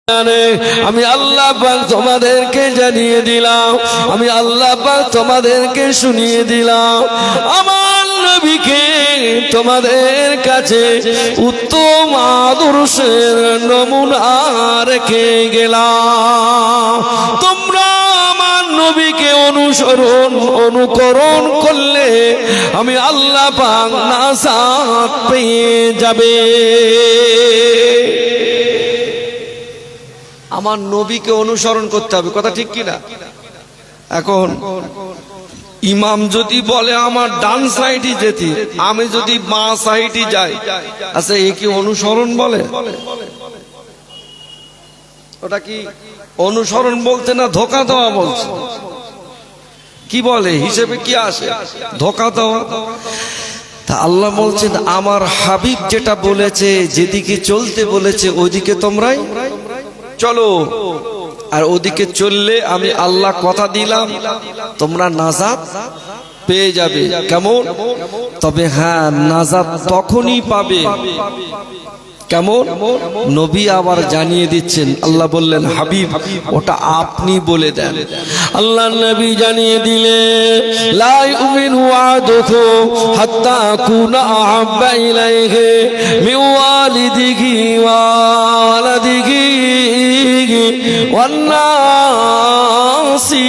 আমি আল্লাহ পাক তোমাদেরকে জানিয়ে দিলাম, আমি আল্লাহ পাক তোমাদেরকে শুনিয়ে দিলাম, আমার নবীকে তোমাদের কাছে উত্তম আদর্শের নমুনা রেখে গেলাম। তোমরা আমার নবীকে অনুকরণ করলে আমি আল্লাহ পাক নাজাত পেয়ে যাবে। আমার নবীকে অনুসরণ করতে হবে, কথা ঠিক কিনা? এখন ইমাম যদি বলে আমার ডান সাইডে যেতে, আমি যদি বাঁ সাইডে যাই, আচ্ছা এ কি অনুসরণ বলে? ওটা কি অনুসরণ বলতে না ধোঁকা দেওয়া বলছে? কি বলে হিসেবে কি আসে? ধোঁকা দেওয়া। তা আল্লাহ বলছেন আমার হাবিব যেটা বলেছে, যেদিকে চলতে বলেছে ওইদিকে তোমরাই চলো, আর ওদিকে চললে আমি আল্লাহ কথা দিলাম তোমরা নাজাত পেয়ে যাবে। কেমন? তবে হ্যাঁ, নাজাত তখনই পাবে কেমন? নবী আবার জানিয়ে দিচ্ছেন, আল্লাহ বললেন হাবিব ওটা আপনি বলে দেন। আল্লাহ নবী জানিয়ে দিলে লা ইউমিনু আহাদুকুম হাত্তা কুনা আহাব্বা ইলাইহি মিন ওয়ালিদিহি ওয়া ওয়ালাদিহি ওয়ান নাসি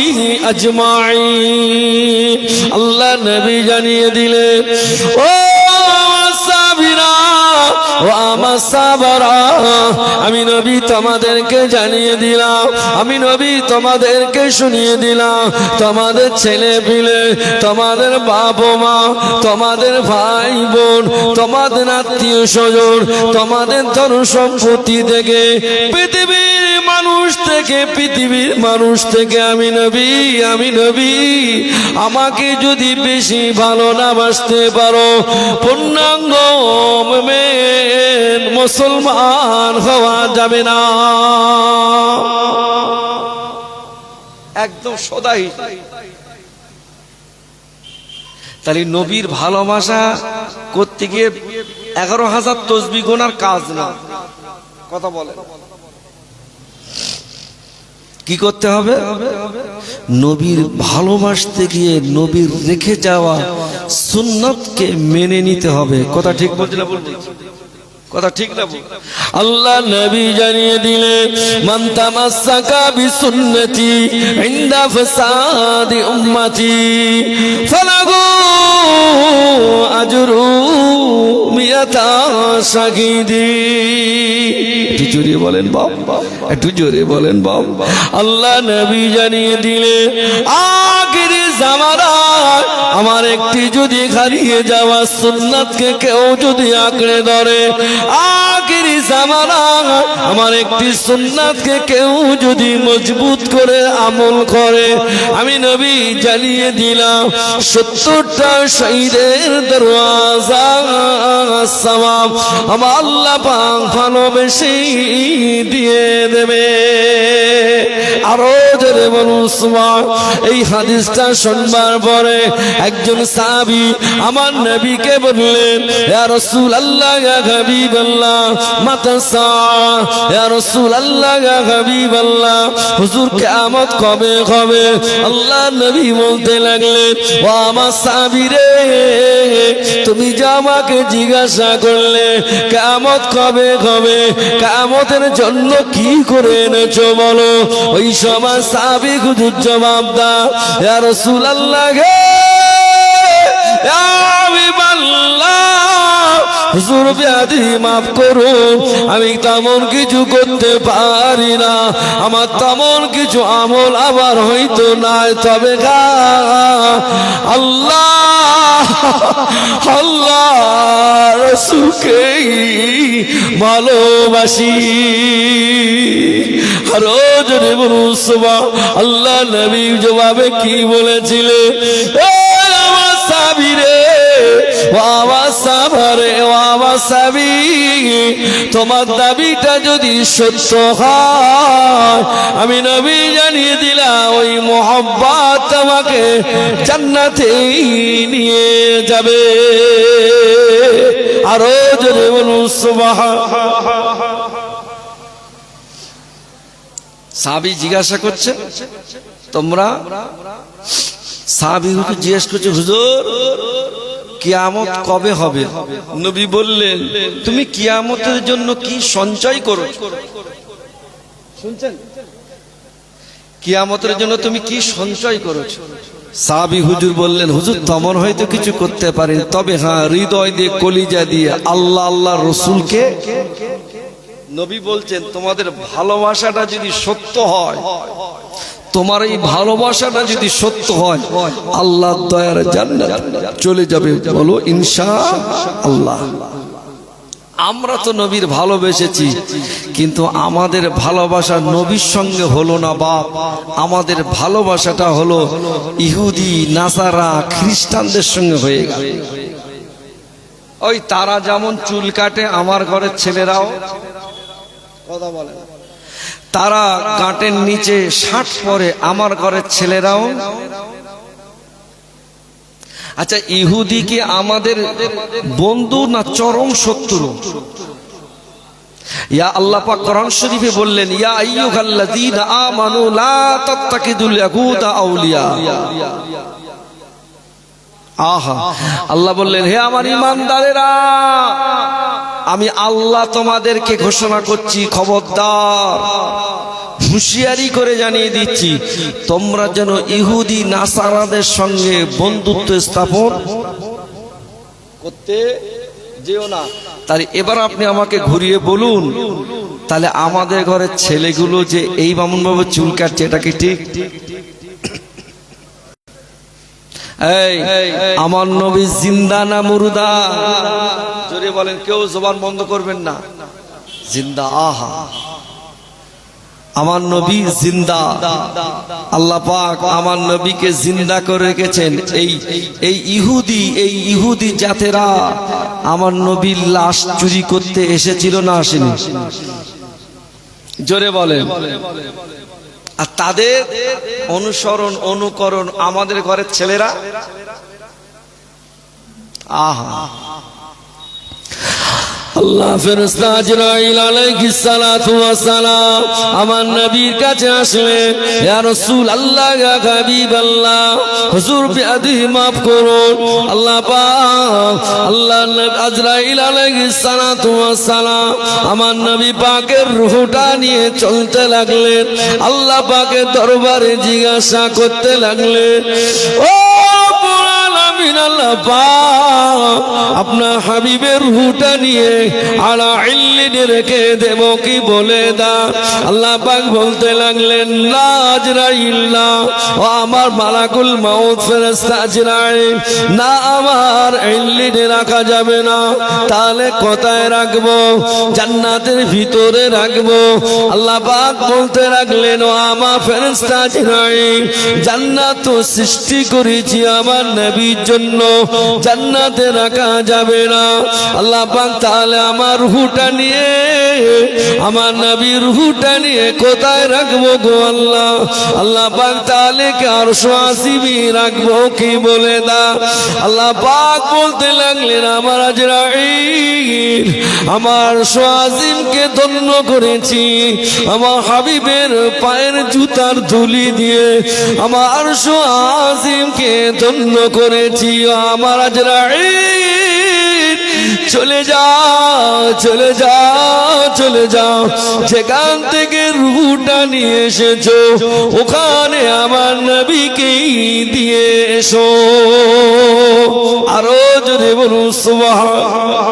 আজমাইন। আল্লাহ নবী জানিয়ে দিলে ও সাবিরা ও আমার সাহাবারা, আমি নবী তোমাদেরকে জানিয়ে দিলাম, আমি নবী তোমাদেরকে শুনিয়ে দিলাম, তোমাদের ছেলে পিলে, তোমাদের বাবা মা, তোমাদের ভাই বোন, তোমাদের আত্মীয় স্বজন, তোমাদের ধন সম্পত্তি থেকে, পৃথিবীর মানুষ থেকে আমি নবী আমাকে যদি বেশি ভালো না বাসতে পারো, পূর্ণাঙ্গ মুসলমান হওয়া যাবে না। একদম সদাই। তাহলে নবীর ভালোবাসা করতে গিয়ে 11,000 তসবিহ গোনার কাজ না। কথা বলে কি করতে হবে? নবীর ভালোবাসতে গিয়ে নবীর রেখে যাওয়া সুন্নাতকে মেনে নিতে হবে। কথা ঠিক বলছি না? কথা ঠিক না? আল্লাহ নবী জানিয়ে দিলেন মান তামাসসাকা বিসুন্নতি ইনদা ফাসাদি উম্মতি ফালাহু আজরু মিয়াতা শাহিদি। একটু জোরে বলেন বাবা, একটু জোরে বলেন বাবা। আল্লাহ নবী জানিয়ে দিলেন আখিরি জামানায় আমার একটি যদি হারিয়ে যাওয়া সুন্নাতকে কেউ যদি আঁকড়ে ধরে, আখিরি জামানায় আমার একটি সুন্নাতকে কেউ যদি মজবুত করে আমল করে, আমি নবী জানিয়ে দিলাম 70টা শহীদের দরওয়াজা সওয়াব আমার আল্লাহ পাক ভালোবেসে দিয়ে দেবে। আরো জোরে বলুন সুবহান। এই হাদিসটা শুনবার পরে একজন সাহাবী আমার নবীকে বললেন, ইয়া রাসূলুল্লাহ, ইয়া হাবিবাল্লাহ, মাতা সাআ, ইয়া রাসূলুল্লাহ, ইয়া হাবিবাল্লাহ, হুজুর কিয়ামত কবে হবে? আল্লাহ নবী বলতে লাগলেন, ও আমার সাহাবী রে, তুমি যে আমাকে জিজ্ঞাসা করলে কিয়ামত কবে হবে, কিয়ামতের জন্য কি করে এনেছো বলো? ওই সময় সাহাবী হুজুর জবাব দাও, ইয়া রাসূলুল্লাহ গে, ইয়া হাবিবাল্লাহ, হুজুর বিয়াদি মাফ করুন, আমি তেমন কিছু করতে পারি না, আমার তেমন কিছু আমল আবার হয়তো নাই, তবে আল্লাহ রাসূলকে ভালোবাসি। আরো জোরে বলুন সুবহান। আল্লাহ নবী জবাবে কি বলেছিলেন? আমার সাহাবী রে, তোমার দাবিটা যদি সত্য হয়, আমি নবী জানিয়ে দিলাম ওই মুহাব্বত তোমাকে জান্নাতে নিয়ে যাবে। আরো জোরে বলুন সুবহান। সাহাবী জিজ্ঞাসা করছে, তোমরা সাহাবী হুজুর জিজ্ঞেস করছে, হুজুর কিয়ামত কবে হবে? নবী বললেন, তুমি কিয়ামতের জন্য কি সঞ্চয় করো? শুনছেন? কিয়ামতের জন্য তুমি কি সঞ্চয় করেছো? সাহাবী হুজুর বললেন, হুজুর তেমন হয়তো কিছু করতে পারেন, তবে হ্যাঁ হৃদয় দিয়ে কলিজা দিয়ে আল্লাহ আল্লাহ রসুলকে। নবী বলছেন, তোমাদের ভালোবাসাটা যদি সত্য হয়, তোমার এই ভালোবাসাটা যদি সত্য হয়, আল্লাহর দয়ার জান্নাত চলে যাবে। বলো ইনশাআল্লাহ। আমরা তো নবীর ভালোবেসেছি, কিন্তু আমাদের ভালোবাসা নবীর সঙ্গে হলো না বাপ, আমাদের ভালোবাসাটা হলো ইহুদি নাসারা খ্রিস্টানদের সঙ্গে হয়ে গেল। ওই তারা যেমন চুল কাটে, আমার ঘরের ছেলেরাও কথা বলে, তারা গাঁটের নিচে শার্ট পরে, আমার ঘরের ছেলেরাও। আচ্ছা, ইহুদি কি আমাদের বন্ধু না চরম শত্রু? ইয়া আল্লাহ পাক কোরআন শরীফে বললেন, ইয়া আইয়ুহাল্লাযীনা আমানু লা তাত্তাকিদুল ইয়াহুদা আউলিয়া। আহা, আল্লাহ বললেন, হে আমার ঈমানদারেরা, আমি আল্লাহ তোমাদেরকে ঘোষণা করছি, খবরদার, হুঁশিয়ারি করে জানিয়ে দিচ্ছি, তোমরা যেন ইহুদি নাসারাদের সঙ্গে বন্ধুত্ব স্থাপন করতে যেও না। তাহলে এবার আপনি আমাকে ঘুরিয়ে বলুন, তাহলে আমাদের ঘরের ছেলেগুলো যে এই বামুন ভাবে চুল কাটছে, এটা কি ঠিক? এই আমার নবী জিন্দা না মুর্দা? জোরে বলেন, কেউ জবান বন্ধ করবেন না। জিন্দা। আহা, আমার নবী জিন্দা। আল্লাহ পাক আমার নবীকে জিন্দা করে রেখেছেন। এই ইহুদি জাতেরা আমার নবীর লাশ চুরি করতে এসেছিল না আসেনি? জোরে বলেন। আর তাদের অনুসরণ অনুকরণ আমাদের ঘরের ছেলেরা। আহা, আল্লাহ ফেরেশতা আজরাইল আলাইহিস সালাতু ওয়াস সালাম আমার নবীর কাছে আসলেন, ইয়া রাসূল আল্লাহ, ইয়া হাবিবাল্লাহ, হুজুর বিআদি মাফ করুন। আল্লাহ পাক, আল্লাহ আজরাইল আলাইহিস সালাতু ওয়াস সালাম আমার নবী পাকের রূহটা নিয়ে চলতে লাগলেন। আল্লাহ পাকের দরবারে জিজ্ঞাসা করতে লাগলেন, ও আল্লাহ পাক, আপনার হাবিবের রূহটা নিয়ে আলা ইল্লিনে রেখে দেব কি বলে দাও। আল্লাহ পাক বলতে লাগলেন, না আজরাইল না, ও আমার মালাকুল মাউত ফেরেশতা আজরাইল, না, আমার ইল্লিনে রাখা যাবে না। তাহলে কোথায় রাখবো? জান্নাতের ভিতরে রাখবো। আল্লাহ পাক বলতে লাগলেন, ও আমার ফেরেশতা আজরাইল, জান্নাত তো সৃষ্টি করেছি আমার নবীর জন্য, জান্নাতে রাখা যাবে না। আল্লাহ পাক তাহলে আমার রূহটা নিয়ে, আমার নবীর রূহটা নিয়ে কোথায় রাখবো গো আল্লাহ? আল্লাহ পাক তাহলে কি আরশ আসিমি রাখবো কি বলে দাও। আল্লাহ পাক বলতে লাগলেন, আমার আজরাইল, আমার আরশ আসিমকে ধন্য করেছি, আমার হাবিবের পায়ের জুতার ধুলি দিয়ে আমার আরশ আসিমকে ধন্য করেছি। আমার আজরাইল, চলে যাও, চলে যাও, চলে যাও, যেখান থেকে রূহটা নিয়ে এসেছো ওখানে আমার নবীকেই দিয়ে এসো। আরো জোরে বলুন সুবহানাল্লাহ।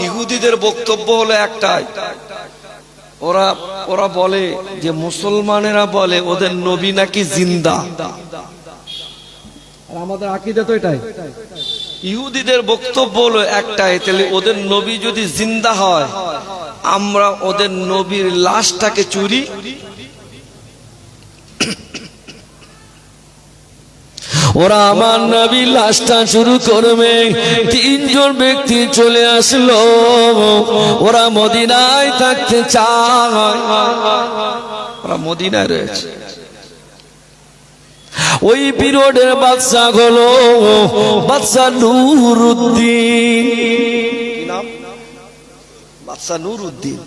ইহুদিদের বক্তব্য হলো একটাই, ওরা বলে যে মুসলমানেরা বলে ওদের নবী নাকি জিন্দা, আর আমাদের আকীদা তো এটাই। ইহুদিদের বক্তব্য হলো একটাই, তাহলে ওদের নবী যদি জিন্দা হয়, আমরা ওদের নবীর লাশটাকে চুরি। ওরা আমার নবীর লাশটা শুরু করবে। তিনজন ব্যক্তি চলে আসলো, ওরা মদিনায় থাকতে চায়, ওরা মদিনায় রয়েছে। ওই পিরিয়ডের বাদশা হলো বাদশা নুরউদ্দিন। বাদশা নুরউদ্দিন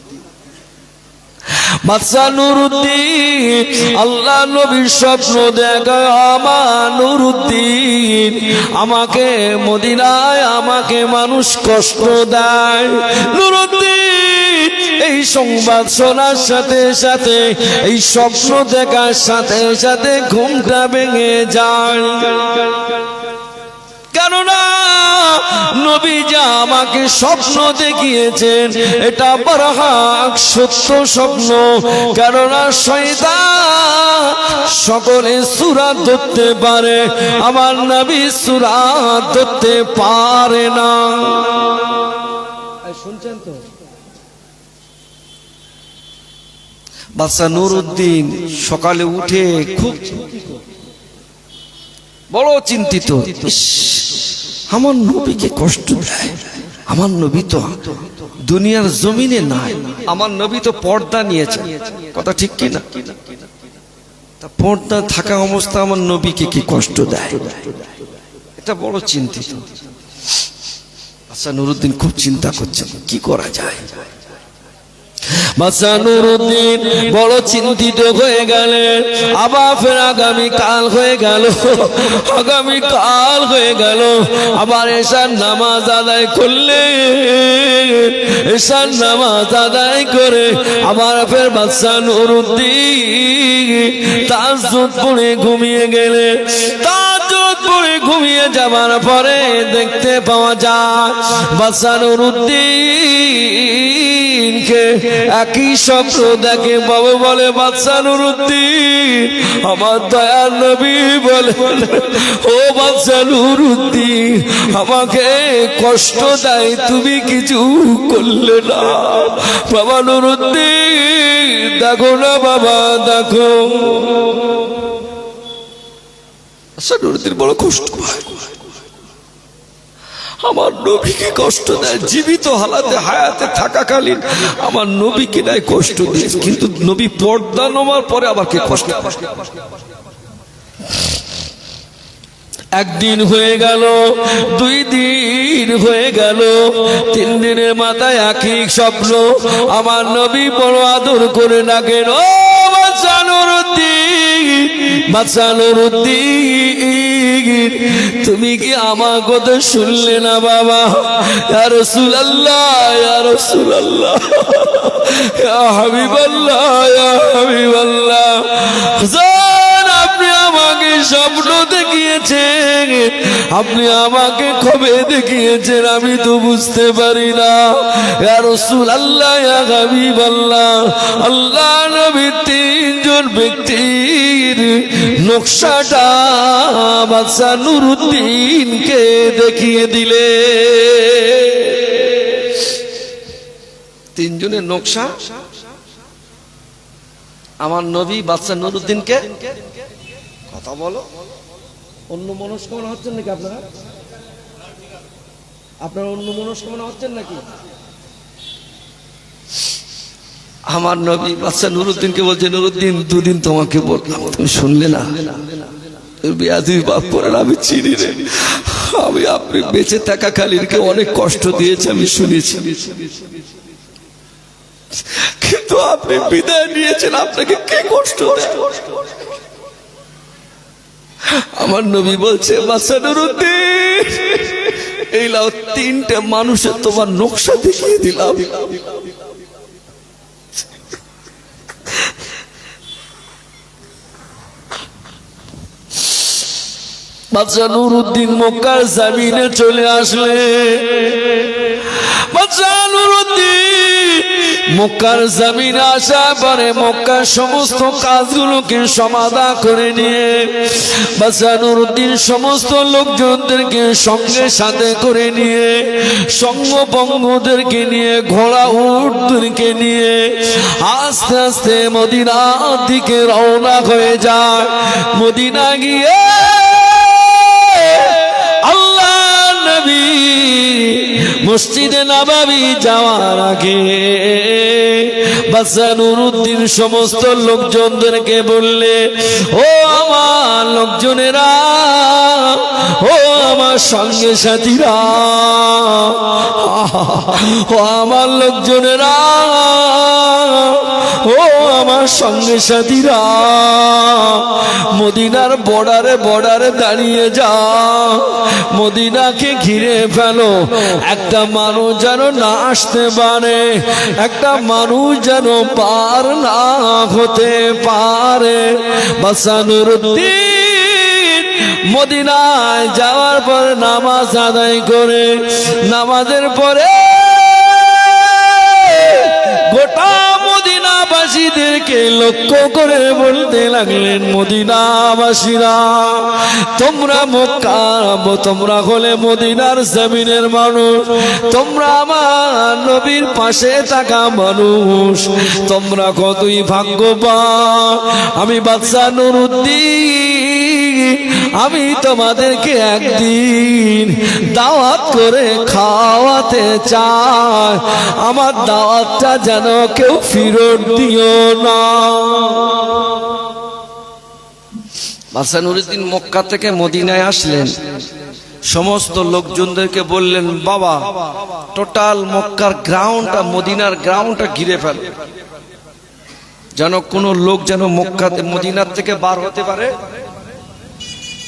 বাদশা নুরুদ্দিন আল্লাহ নবীর স্বপ্ন দেখায়, আমার নুরুদ্দিন আমাকে মদিনায় আমাকে মানুষ কষ্ট দেয়। নুরুদ্দিন এই সংবাদ শোনার সাথে সাথে, এই স্বপ্ন দেখার সাথে সাথে ঘুমটা ভেঙে যায়। কেননা নবী যা আমাকে স্বপ্ন দেখিয়েছেন এটা বরহাক সত্য স্বপ্ন। কেননা শয়তান সকলে সূরা ধরতে পারে, আমার নবী সূরা ধরতে পারে না। শুনছেন তো? বাদশা নুরুদ্দিন সকালে উঠে খুব বড় চিন্তিত, আমার নবীকে কষ্ট দেয়, আমার নবী তো দুনিয়ার জমিনে নাই, আমার নবী তো পর্দা নিয়েছে, কথা ঠিক কি না? তা পর্দা থাকা অবস্থা আমার নবীকে কি কষ্ট দেয়, এটা বড় চিন্তিত। আচ্ছা, নুরুদ্দিন খুব চিন্তা করছেন কি করা যায়। বাদশা নুরুদ্দিন বড় চিন্তিত হয়ে গেলেন। আবার ফের আগামী কাল হয়ে গেল, আগামী কাল হয়ে গেল। আবার এশার নামাজ আদায় করলেন, এশার নামাজ আদায় করে আবার ফের বাদশা নুরুদ্দিন তাহাজ্জুদ পড়ে ঘুমিয়ে গেলেন। তাহাজ্জুদ পড়ে ঘুমিয়ে যাবার পরে দেখতে পাওয়া যায় বাদশা নুরুদ্দিনকে একই স্বপ্ন দেখে। বাবা বলে, বাদশা নুরুদ্দিন আমার দয়ার নবী বলে, ও বাদশা নুরুদ্দিন আমাকে কষ্ট দেয়, তুমি কিছু করলে না। বাবা নুরুদ্দিন দেখো না, বাবা দেখো। বাদশা নুরুদ্দিন বড় কষ্ট পায়, আমার নবীকে কষ্ট দেয়, জীবিত হালাতে হায়াতে থাকাকালীন আমার নবীকে দেয় কষ্ট দিয়েছে, কিন্তু নবী পর্দা নামার পরে আবার কে কষ্ট। একদিন হয়ে গেল, 2 দিন হয়ে গেল, 3 দিনের মাথায় একই স্বপ্ন। আমার নবী বড় আদর করে ডাকেন, ও বাদশা নুরুদ্দিন, বাদশা নুরুদ্দিন তুমি কি আমার কথা শুনলে না বাবা? ইয়া রাসূলুল্লাহ, ইয়া রাসূলুল্লাহ, ইয়া হাবিবাল্লাহ, ইয়া হাবিবাল্লাহ, আপনি আমাকে স্বপ্ন দেখিয়েছেন, আপনি আমাকে কবে দেখিয়েছেন আমি তো বুঝতে পারি না। ইয়া রাসূলুল্লাহ, ইয়া হাবিবাল্লাহ, আল্লাহ নবী 3 জন ব্যক্তির নকশাটা বাদশা নুরুদ্দিনকে দেখিয়ে দিলে। 3 জনের নকশা আমার নবী বাদশা নুরুদ্দিনকে। কথা বলো, অন্য মনস্ক মনে হচ্ছেন নাকি আপনারা? আপনারা অন্য মনস্ক মনে হচ্ছেন নাকি? আমার নবী বাদশা নুরুদ্দিনকে বলছে, নুরুদ্দিন 2 দিন তোমাকে বললাম, তুমি শুনলে না। বিয়াদি বাপ করেন, আমি চিনি রে, আমি আপনি বেঁচে থাকা কালীনকে অনেক কষ্ট দিয়েছে আমি শুনেছি, কিন্তু আপনি বিদায় নিয়েছেন, আপনাকে কে কষ্ট দেয়? আমার নবী বলছে, বাদশা নুরুদ্দিন এই লাও 3টে মানুষের তোমার নকশা দেখিয়ে দিলাম। বাদশা নুরুদ্দিন মক্কার জমিনে চলে আসলে। বাদশা নুরুদ্দিন মক্কার জমিনে আসার পরে মক্কার সমস্ত কাজগুলোকে সমাধান করে নিয়ে বাদশা নুরুদ্দিন সমস্ত লোকজনদেরকে সঙ্গে সাথে করে নিয়ে, সঙ্গবঙ্গদেরকে নিয়ে, ঘোড়া উটদেরকে নিয়ে আস্তে আস্তে মদিনার দিকে রওনা হয়ে যায়। মদিনা গিয়ে আল্লাহ নবী মসজিদে নববী যাওয়ার আগে বাদশা নুরুদ্দিন সমস্ত লোকজনদেরকে বললে, ও আমার লোকজনেরা, ও আমার সঙ্গে সাথীরা, ও আমার লোকজনেরা, ও আমার সঙ্গে সাথীরা, মদিনার বর্ডারে দাঁড়িয়ে যা, মদিনাকে ঘিরে ফেলো, একটা মানুষ যেন না আসতে পারে, একটা মানুষ যেন পার না হতে পারে। বাসানুরউদ্দিন মদিনায় যাওয়ার পর নামাজ আদায় করে, নামাজের পরে গোটা মদিনাবাসীদেরকে লক্ষ্য করে বলতে লাগলেন, মদিনাবাসীরা তোমরা মক্কা, তোমরা হলে মদিনার জমিনের মানুষ, তোমরা আমার নবীর পাশে থাকা মানুষ, তোমরা কতই ভাগ্যবান। আমি বাদশা নুরউদ্দিন, আমি তোমাদেরকে একদিন দাওয়াত করে খাওয়াতে চাই, আমার দাওয়াতটা যেন কেউ ফিরত দিও না। বাদশা নুরউদ্দিন মক্কা থেকে মদিনায় আসলেন, সমস্ত লোকজনদেরকে বললেন, বাবা টোটাল মক্কার গ্রাউন্ডটা, মদিনার গ্রাউন্ডটা ঘিরে ফেল, যেন কোনো লোক যেন মক্কাতে মদিনার থেকে বার হতে পারে,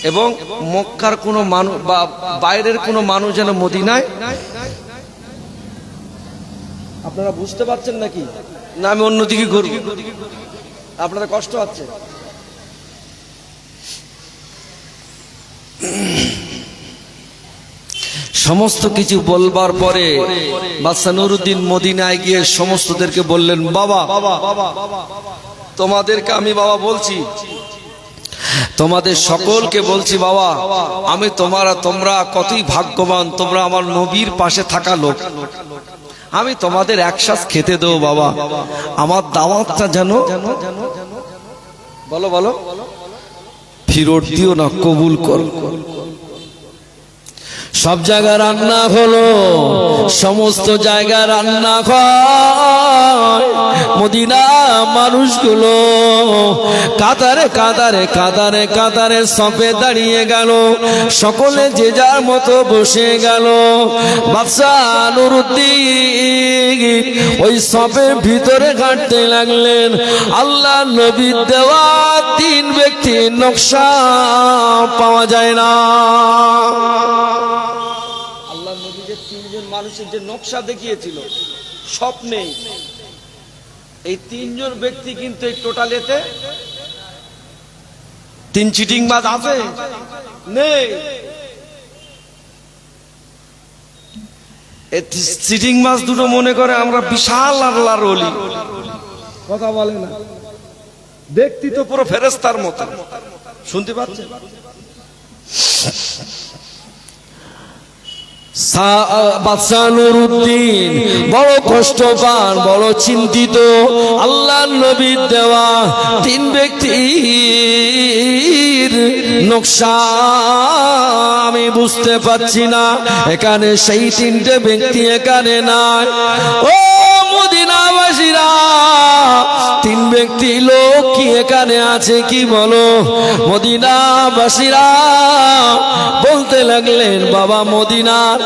এবং মক্কার কোনো মানুষ বা বাইরের কোনো মানুষ যেন মদিনায়। আপনারা বুঝতে পারছেন নাকি না আমি অন্যদিকে ঘুরব? আপনাদের কষ্ট হচ্ছে? সমস্ত কিছু বলবার পরে বাদশা নুরউদ্দিন মদিনায় গিয়ে সমস্তদেরকে বললেন, বাবা তোমাদেরকে আমি বাবা বলছি, তোমাদের সকলকে বলছি, বাবা আমি তোমরা কতই ভাগ্যবান, তোমরা আমার নবীর পাশে থাকা লোক, আমি তোমাদের একসাথে খেতে দেবো, বাবা আমার দাওয়াতটা যেন বলো বলো ফিরত দিও না, কবুল করো। সব জায়গায় রান্না হলো, সমস্ত জায়গায় রান্না হয়, মদিনা মানুষগুলো কাতারে কাতারে কাতারে কাতারে সফে দাঁড়িয়ে গেল, সকলে যে যার মতো বসে গেল। বাদশা নুরউদ্দিন ওই সফের ভিতরে হাঁটতে লাগলেন। আল্লাহ নবীর দেওয়া 3 ব্যক্তির নকশা পাওয়া যায় না। মানুষের যে নকশা দেখিয়েছিল স্বপ্নে, এই 3 জন ব্যক্তি কিন্তু এই টোটালেতে 3 চিটিংবাজ আছে নেই। এই চিটিংবাজ দুটো মনে করে আমরা বিশাল আল্লাহর ওলি, কথা বলে না, দেখতে তো পুরো ফেরেশতার মতো, শুনতে পাচ্ছেন? বাদশা নুরউদ্দিন বড় কষ্ট পান, বড় চিন্তিত। আল্লাহ নবীর দেওয়া 3 ব্যক্তির নকশা আমি বুঝতে পারছি না, এখানে সেই 3টে ব্যক্তি এখানে নাই। ও মদিনাবাসীরা, 3 ব্যক্তি লোক কি এখানে আছে কি বলো? মদিনাবাসীরা বলতে লাগলেন, বাবা মদিনার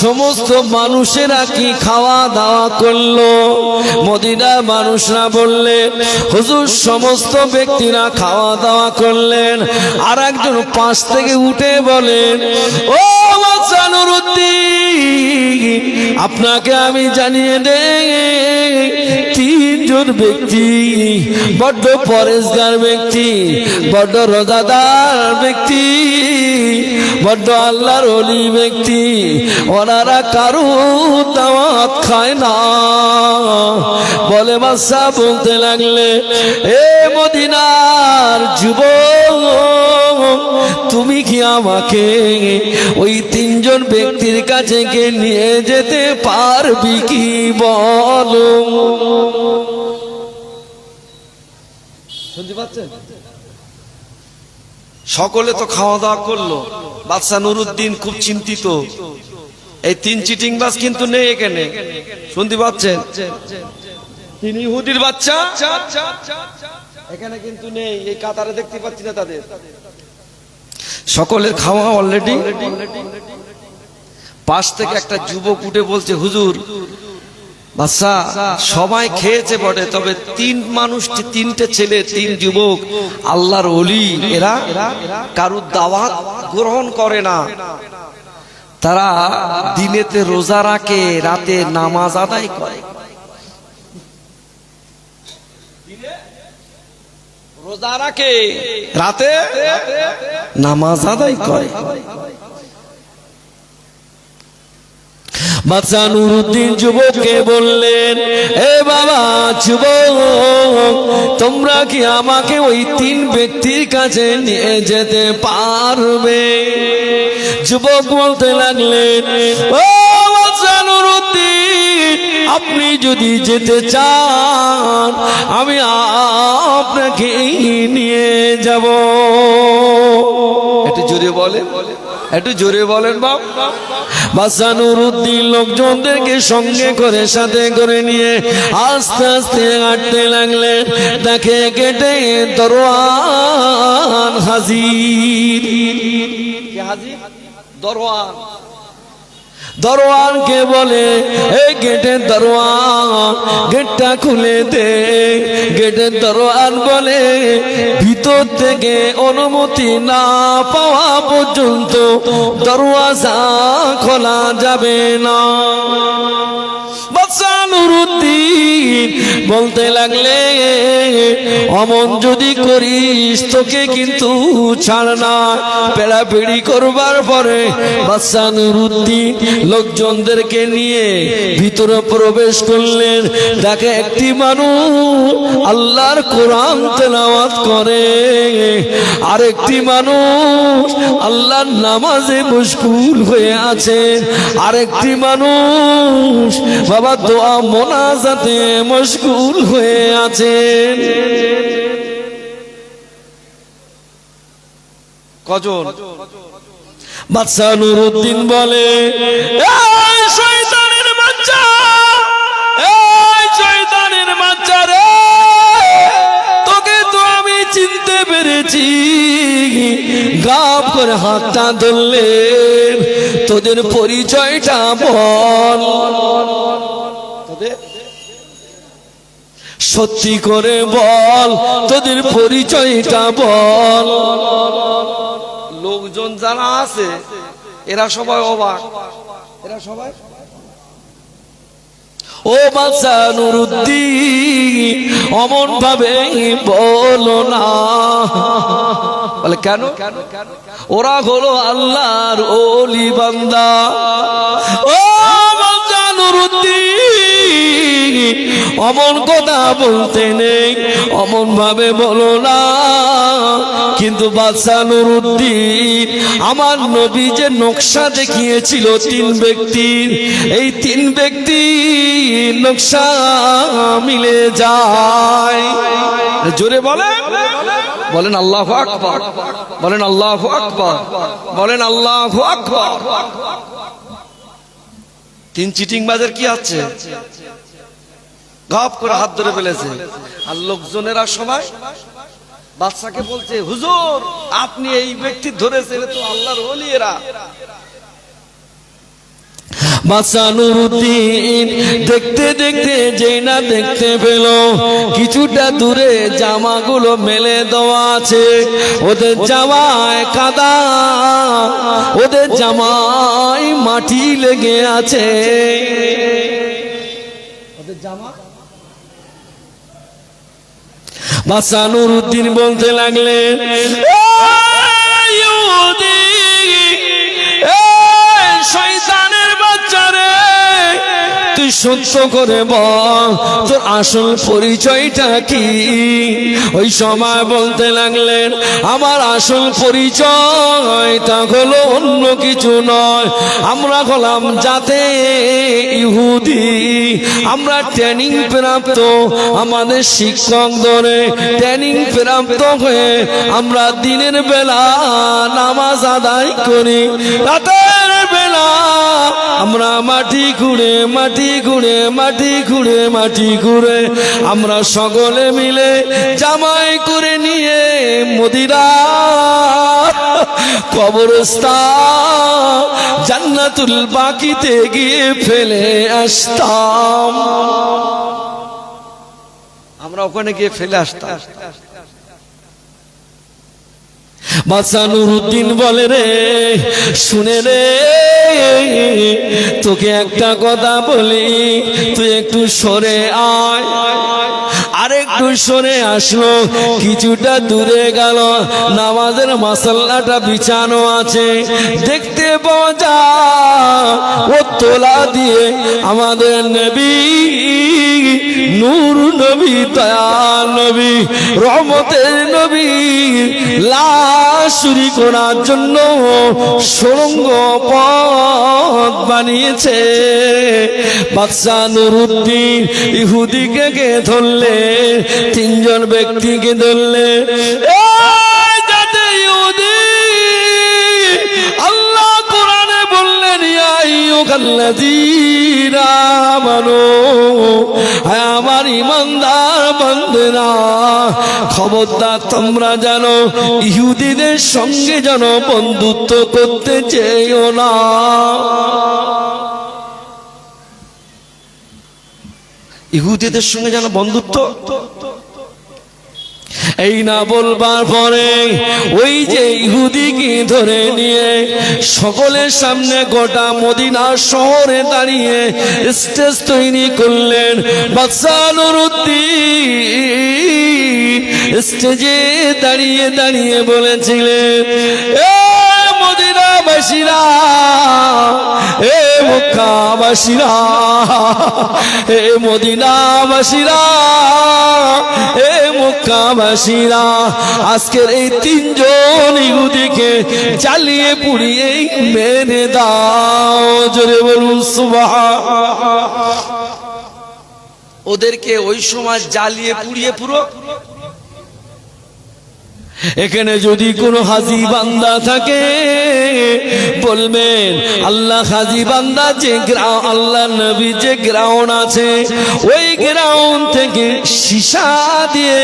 সমস্ত মানুষেরা কি খাওয়া দাওয়া করলো? মদিনার মানুষরা বললেন, হুজুর সমস্ত ব্যক্তিরা খাওয়া দাওয়া করলেন। আর একজন পাশ থেকে উঠে বলেন, ও বাদশা নুরউদ্দিন, আপনাকে আমি জানিয়ে দেই, 3 জন ব্যক্তি বড্ড পরেশগার ব্যক্তি, বড্ড রোজাদার ব্যক্তি, বড্ড আল্লাহর ওলি ব্যক্তি, ওনারা কারো দাওয়াত খায় না। বলে বাদশা বলতে লাগলে, এ মদিনার যুবক, তুমি কি আমাকে ওই 3 জন ব্যক্তির কাছে গিয়ে নিয়ে যেতে পারবি কি বলো? শুনতে পাচ্ছেন? সকলে তো খাওয়া দাওয়া করলো, বাদশা নুরউদ্দিন খুব চিন্তিত, এই 3 চিটিংবাজ কিন্তু নেই এখানে, শুনতে পাচ্ছেন? 3 ইহুদির বাচ্চা এখানে কিন্তু নেই, এই কাতারে দেখতে পাচ্ছি না তাদের। সকলের খাওয়া অলরেডি। পাশ থেকে একটা যুবক উঠে বলছে, হুজুর বাচ্চা সবাই খেয়েছে বটে, তবে তিনটে ছেলে, 3 যুবক আল্লাহর ওলি, এরা কারুর দাওয়াত গ্রহণ করে না। তারা দিনেতে রোজা রাখে, রাতে নামাজ আদায় করে। রোজা রাখে, রাতে নামাজ আদায় করে। বাদশা নুরুদ্দিন যুবককে বললেন, এ বাবা যুবক, তোমরা কি আমাকে ওই 3 ব্যক্তির কাছে নিয়ে যেতে পারবে? যুবক বলতে লাগলেন, ও বাদশা নুরুদ্দিন, আপনি যদি যেতে চান আমি আপনাকে নিয়ে যাব। একটু জোরে বলেন, একটু জোরে বলেন বাবা। বাদশা নুরুদ্দিন লোকজনদেরকে সঙ্গে করে, সাথে করে নিয়ে আস্তে আস্তে হাঁটতে লাগলেন। তাকে গেটে দরওয়ান হাজির। দরওয়ান, দরওয়ানকে বলে, এই গেটের দরওয়ান, গেটটা খুলে দে। গেটের দরওয়ান বলে, ভিতর থেকে অনুমতি না পাওয়া পর্যন্ত দরওয়াজা খোলা যাবে না। বাদশা নুরুদ্দিন বলতে লাগলে, অমন যদি করিস তোকে কিন্তু ছাড় না। পেড়াপেড়ি করবার পরে বাদশা নুরুদ্দিন লোকজনদেরকে নিয়ে ভিতরে প্রবেশ করলেন। তাকে একটি মানুষ আল্লাহর কোরআন তেলাওয়াত করে, আরেকটি মানুষ আল্লাহর নামাজে মশগুল হয়ে আছে, আরেকটি মানুষ বাবা দোয়া মোনাজাতে মশগুল হয়ে আছেন। কজন? বাদশা নুরুদ্দিন বলে, এই শয়তানের বাচ্চা, এই শয়তানের বাচ্চা রে, তোকে তো আমি চিনতে পেরেছি। গাপ করে হাতটা ধরলেন, তোদের পরিচয়টা বল, সত্যি করে বল, তোদের পরিচয়টা বল। লোকজন যারা আছে এরা সবাই অবাক, এরা সবাই, ও বাদশা নুরুদ্দিন অমন ভাবে বলো না। বলে কেন? ওরা হলো আল্লাহর ওলি বান্দা। ও বাদশা নুরুদ্দিন অমন কথা বলতে নেই, অমন ভাবে বলো না। কিন্তু বাদশা নুরুদ্দিন আমার নবী যে নকশা দেখিয়েছিল 3 ব্যক্তির, এই 3 ব্যক্তির নকশা মিলে যায়। জোরে বলেন, বলেন আল্লাহু আকবার, বলেন আল্লাহু আকবার, বলেন আল্লাহু আকবার। 3 চিটিংবাজের কি আছে? গাপ করে হাত ধরে ফেলেছে। আর লোকজনেরা সবাই বাদশাকে বলছে, হুজুর আপনি এই ব্যক্তি ধরেছেন, তো আল্লাহর ওলি এরা। বাদশা নুরুদ্দিন দেখতে দেখতে যেই না দেখতে পেল কিছুটা দূরে জামাগুলো মেলে দেওয়া আছে, ওদের জামায় কাদা, ওদের জামায় মাটি লেগে আছে। ওদের জামা। বাদশা নুরুদ্দিন বলতে লাগলেন, শয়তানের বাচ্চা রে, তুই সত্য করে বল তোর আসল পরিচয়টা কি? ওই সময় বলতে লাগলেন, আমার আসল পরিচয়টা হলো অন্য কিছু নয়, আমরা হলাম জাতে ইহুদি। আমরা ট্রেনিং প্রাপ্ত, আমাদের শিক্ষক ধরে ট্রেনিং প্রাপ্ত হয়ে আমরা দিনের বেলা নামাজ আদায় করি, রাতের বেলা আমরা মাটি ঘুরে মাটি ঘুরে মাটি ঘুরে মাটি ঘুরে আমরা সকলে মিলে জামাই করে নিয়ে মদিনার কবরস্থান জান্নাতুল বাকিতে গিয়ে ফেলে আসতাম। আমরা ওখানে গিয়ে ফেলে আসতাম। বাদশা নুরুদ্দিন বলে, রে শুনে রে, তোকে একটা কথা বলি, তুই একটু সরে আয়। আরেকটু সরে আসলো, কিছুটা দূরে গেল, নামাজের মাসাল্লাটা বিছানো আছে, দেখতে পাওয়া যায় ও তোলা দিয়ে আমাদের নবী, নূর নবী, দয়াল নবী, রহমতের নবী লাশ চুরি করার জন্য সুড়ঙ্গ পথ বানিয়েছে। বাদশা নুরুদ্দিন ইহুদিকে কে ধরলে, তিনজন ব্যক্তিকে ধরলে। আল্লাহ কোরআনে বললেন, ইয়া আইয়ুহাল্লাযীনা আমানু, আমার ঈমানদার বান্দারা, খবরদার তোমরা জানো ইহুদিদের সঙ্গে যেন বন্ধুত্ব করতে চেয়েও না। ইহুদিদের সঙ্গে যেন বন্ধুত্ব, এই না বলবার পরে ওই যে ইহুদিকে ধরে নিয়ে সকলের সামনে গোটা মদিনা শহরে দাঁড়িয়ে স্টেজ তৈরি করলেন। বাদশা নুরুদ্দিন স্টেজে দাঁড়িয়ে দাঁড়িয়ে বলেছিলেন, এ মদিনাবাসীরা, এ মক্কাবাসীরা, এ মদিনাবাসীরা, এ মক্কাবাসীরা, আজকের এই তিনজন ইহুদিকে জ্বালিয়ে পুড়িয়ে মেরে দাও। জোরে বলুন সুবহান। ওদেরকে ওই সময় জ্বালিয়ে পুড়িয়ে পুরো। এখানে যদি কোনো হাজী বান্দা থাকে বলবেন, আল্লাহ হাজী বান্দা যে আল্লাহ নবী যে গ্রাউন্ড আছে, ওই গ্রাউন্ড থেকে সীসা দিয়ে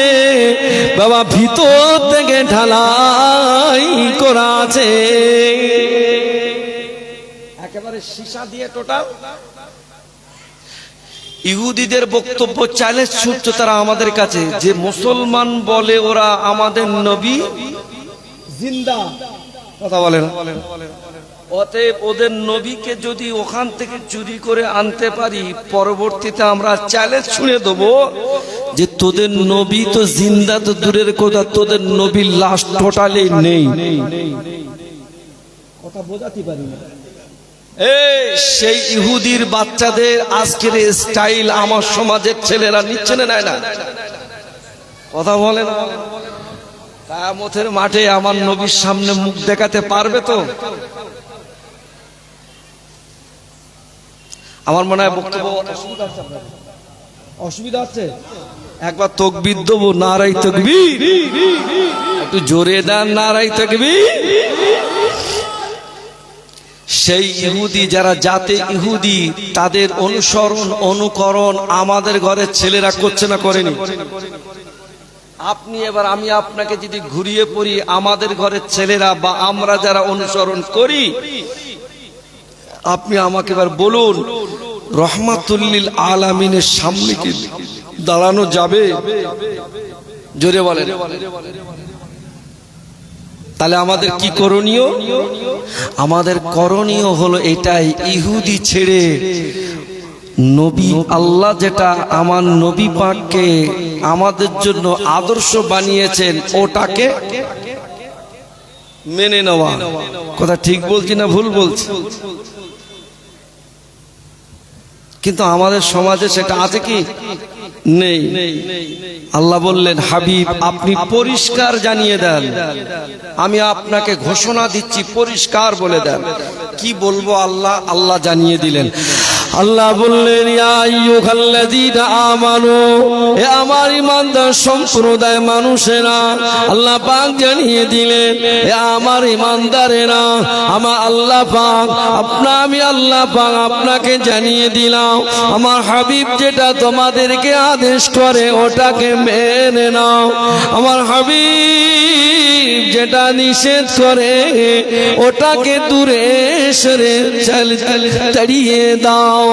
বাবা ভিতর থেকে ঢালাই করা আছে, একেবারে সীসা দিয়ে টোটাল। ইহুদিদের বক্তব্য চ্যালেঞ্জ ছুটছে তারা আমাদের কাছে, যে মুসলমান বলে ওরা আমাদের নবী জিন্দা, কথা বলে না। অতএব ওদের নবীকে যদি ওখান থেকে চুরি করে আনতে পারি, পরবর্তীতে আমরা চ্যালেঞ্জ শুনে দেবো যে তোদের নবী তো জিন্দা তো দূরের কথা, তোদের নবীর লাশ টোটালি নেই। কথা বোঝাতে পারি না। সেই ইহুদির বাচ্চাদের আজকের স্টাইল আমার সমাজের ছেলেরা নিচ্ছে না, নেয় না, কথা বলে না। কিয়ামতের মাঠে আমার নবীর সামনে মুখ দেখাতে পারবে তো? আমার মনে হয় বক্তব্য অসুবিধা হচ্ছে। একবার তাকবীর দেবো, নারায়ে তাকবীর, একটু জোরে দেন নারায়ে তাকবীর। সেই ইহুদি যারা জাতে ইহুদি, তাদের অনুসরণ অনুকরণ আমাদের ঘরের ছেলেরা করছে না, করেনি? আপনি এবার আমি আপনাকে যদি ঘুরিয়ে পড়ি, আমাদের ঘরের ছেলেরা বা আমরা যারা অনুসরণ করি, আপনি আমাকে এবার বলুন, রহমাতুল লিল আলামিনের সামনে কি দাঁড়ানো যাবে? জোরে বলেন। তাহলে আমাদের কি করণীয়? আমাদের করণীয় হলো এটাই, ইহুদি ছেড়ে নবী আল্লাহ যেটা আমার নবী পাককে আমাদের জন্য আদর্শ বানিয়েছেন ওটাকে মেনে নেওয়া। কথা ঠিক বলছি না ভুল বলছি? কিন্তু আমাদের সমাজে সেটা আছে কি? নেই। আল্লাহ বললেন, হাবিব আপনি পরিষ্কার জানিয়ে দেন, আমি আপনাকে ঘোষণা দিচ্ছি, পরিষ্কার বলে দেন। কি বলবো আল্লাহ? আল্লাহ জানিয়ে দিলেন। আল্লাহ বললেন, ইয়া আইয়ুহাল্লাযীনা আমানু, হে আমার ঈমানদার সম্প্রদায় মানুষেরা, আল্লাহ পাক জানিয়ে দিলেন, হে আমার ঈমানদারেরা, আমার আল্লাহ পাক আমি আল্লাহ পাক আপনাকে জানিয়ে দিলাম, আমার হাবিব যেটা তোমাদেরকে আদেশ করে ওটাকে মেনে নাও। আমার হাবিব যেটা নিষেধ করে ওটাকে দূরে সরে তাড়িয়ে দাও।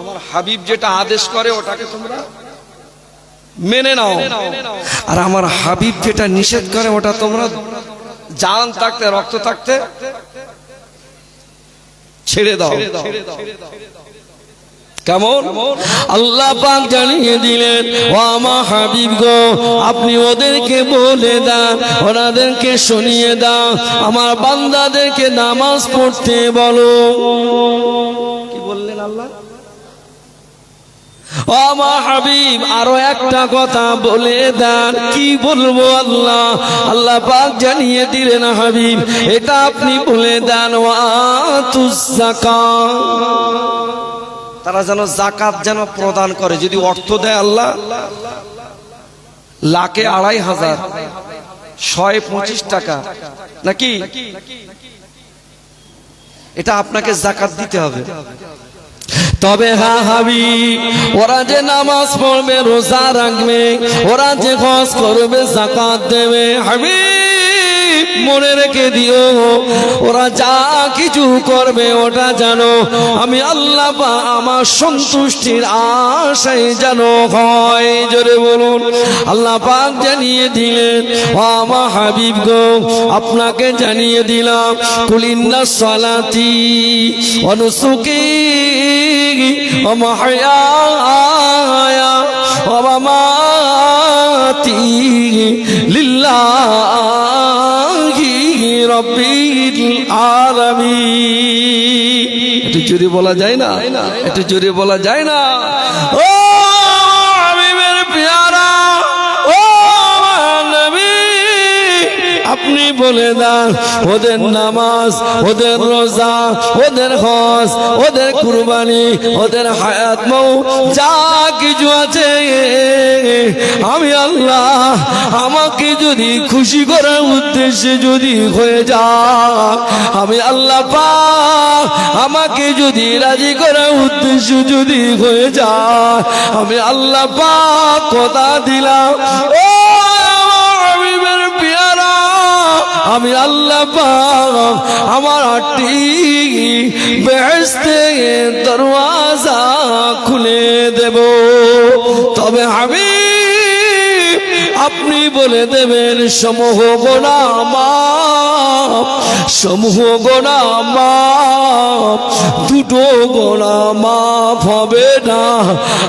আমার হাবিব যেটা আদেশ করে ওটাকে তোমরা মেনে নাও, আর আমার হাবিব যেটা নিষেধ করে ওটা তোমরা জান থাকতে রক্ত থাকতে ছেড়ে দাও। কেমন? আল্লাহ পাক জানিয়ে দিলেন, ও আমার হাবিব গো, আপনি ওদেরকে বলে দেন, ওনাদেরকে শুনিয়ে দাও, আমার বান্দাদেরকে নামাজ পড়তে বলো। কি বললেন আল্লাহ? ও আমার হাবিব আরো একটা কথা বলে দেন। কি বলবো আল্লাহ? আল্লাহ পাক জানিয়ে দিলেন, হাবিব এটা আপনি বলে দেন, ওয়াতুজ যাকাত, তারা যেন যাকাত যেন প্রদান করে। যদি অর্থ দেয় আল্লাহ, লাখে 2500, 125 টাকা নাকি, এটা আপনাকে যাকাত দিতে হবে। তবে হ্যাঁ হাবিব, ওরা যে নামাজ পড়বে, রোজা রাখবে, ওরা যে হজ করবে, যাকাত দেবে, হাবিব মনে রেখে দিও, ওরা যা কিছু করবে ওটা জানো আমি আল্লাহ আমার সন্তুষ্টির আশায় জানো হয়। জোরে বলুন আল্লাহ পাক জানিয়ে দিলেন, ও আমার হাবিব গো, আপনাকে জানিয়ে দিলাম, কুলিন্না সালাতি ওয়া নুসুকি ওয়া মাহইয়ায়া ওয়া মামাতি লিল্লাহি রাব্বিল আলামিন। একটু জোরে বলা যায় না? একটু জোরে বলা যায় না? ও হাবিবের পেয়ারা, ও নবী, আপনি বলে দেন, ওদের নামাজ, ওদের রোজা, ওদের হজ, ওদের কুরবানি, ওদের হায়াত মউত যা কিছু আছে, আমি আল্লাহ আমাকে যদি খুশি করার উদ্দেশ্যে যদি হয়ে যায়, আমি আল্লাহ পাক আমাকে যদি রাজি করার উদ্দেশ্য যদি হয়ে যায়, আমি আল্লাহ পাক কথা দিলাম, ও হাবিবের পেয়ারা, আমি আল্লাহ পাক আমার 8টি বেহেশতের দরওয়াজা খুলে দেব। তবে হাবিব আপনি বলে দেবেন, সমূহ গুনাহ মাফ, সমূহ গুনাহ মাফ, দুটো গুনাহ মাফ হবে না।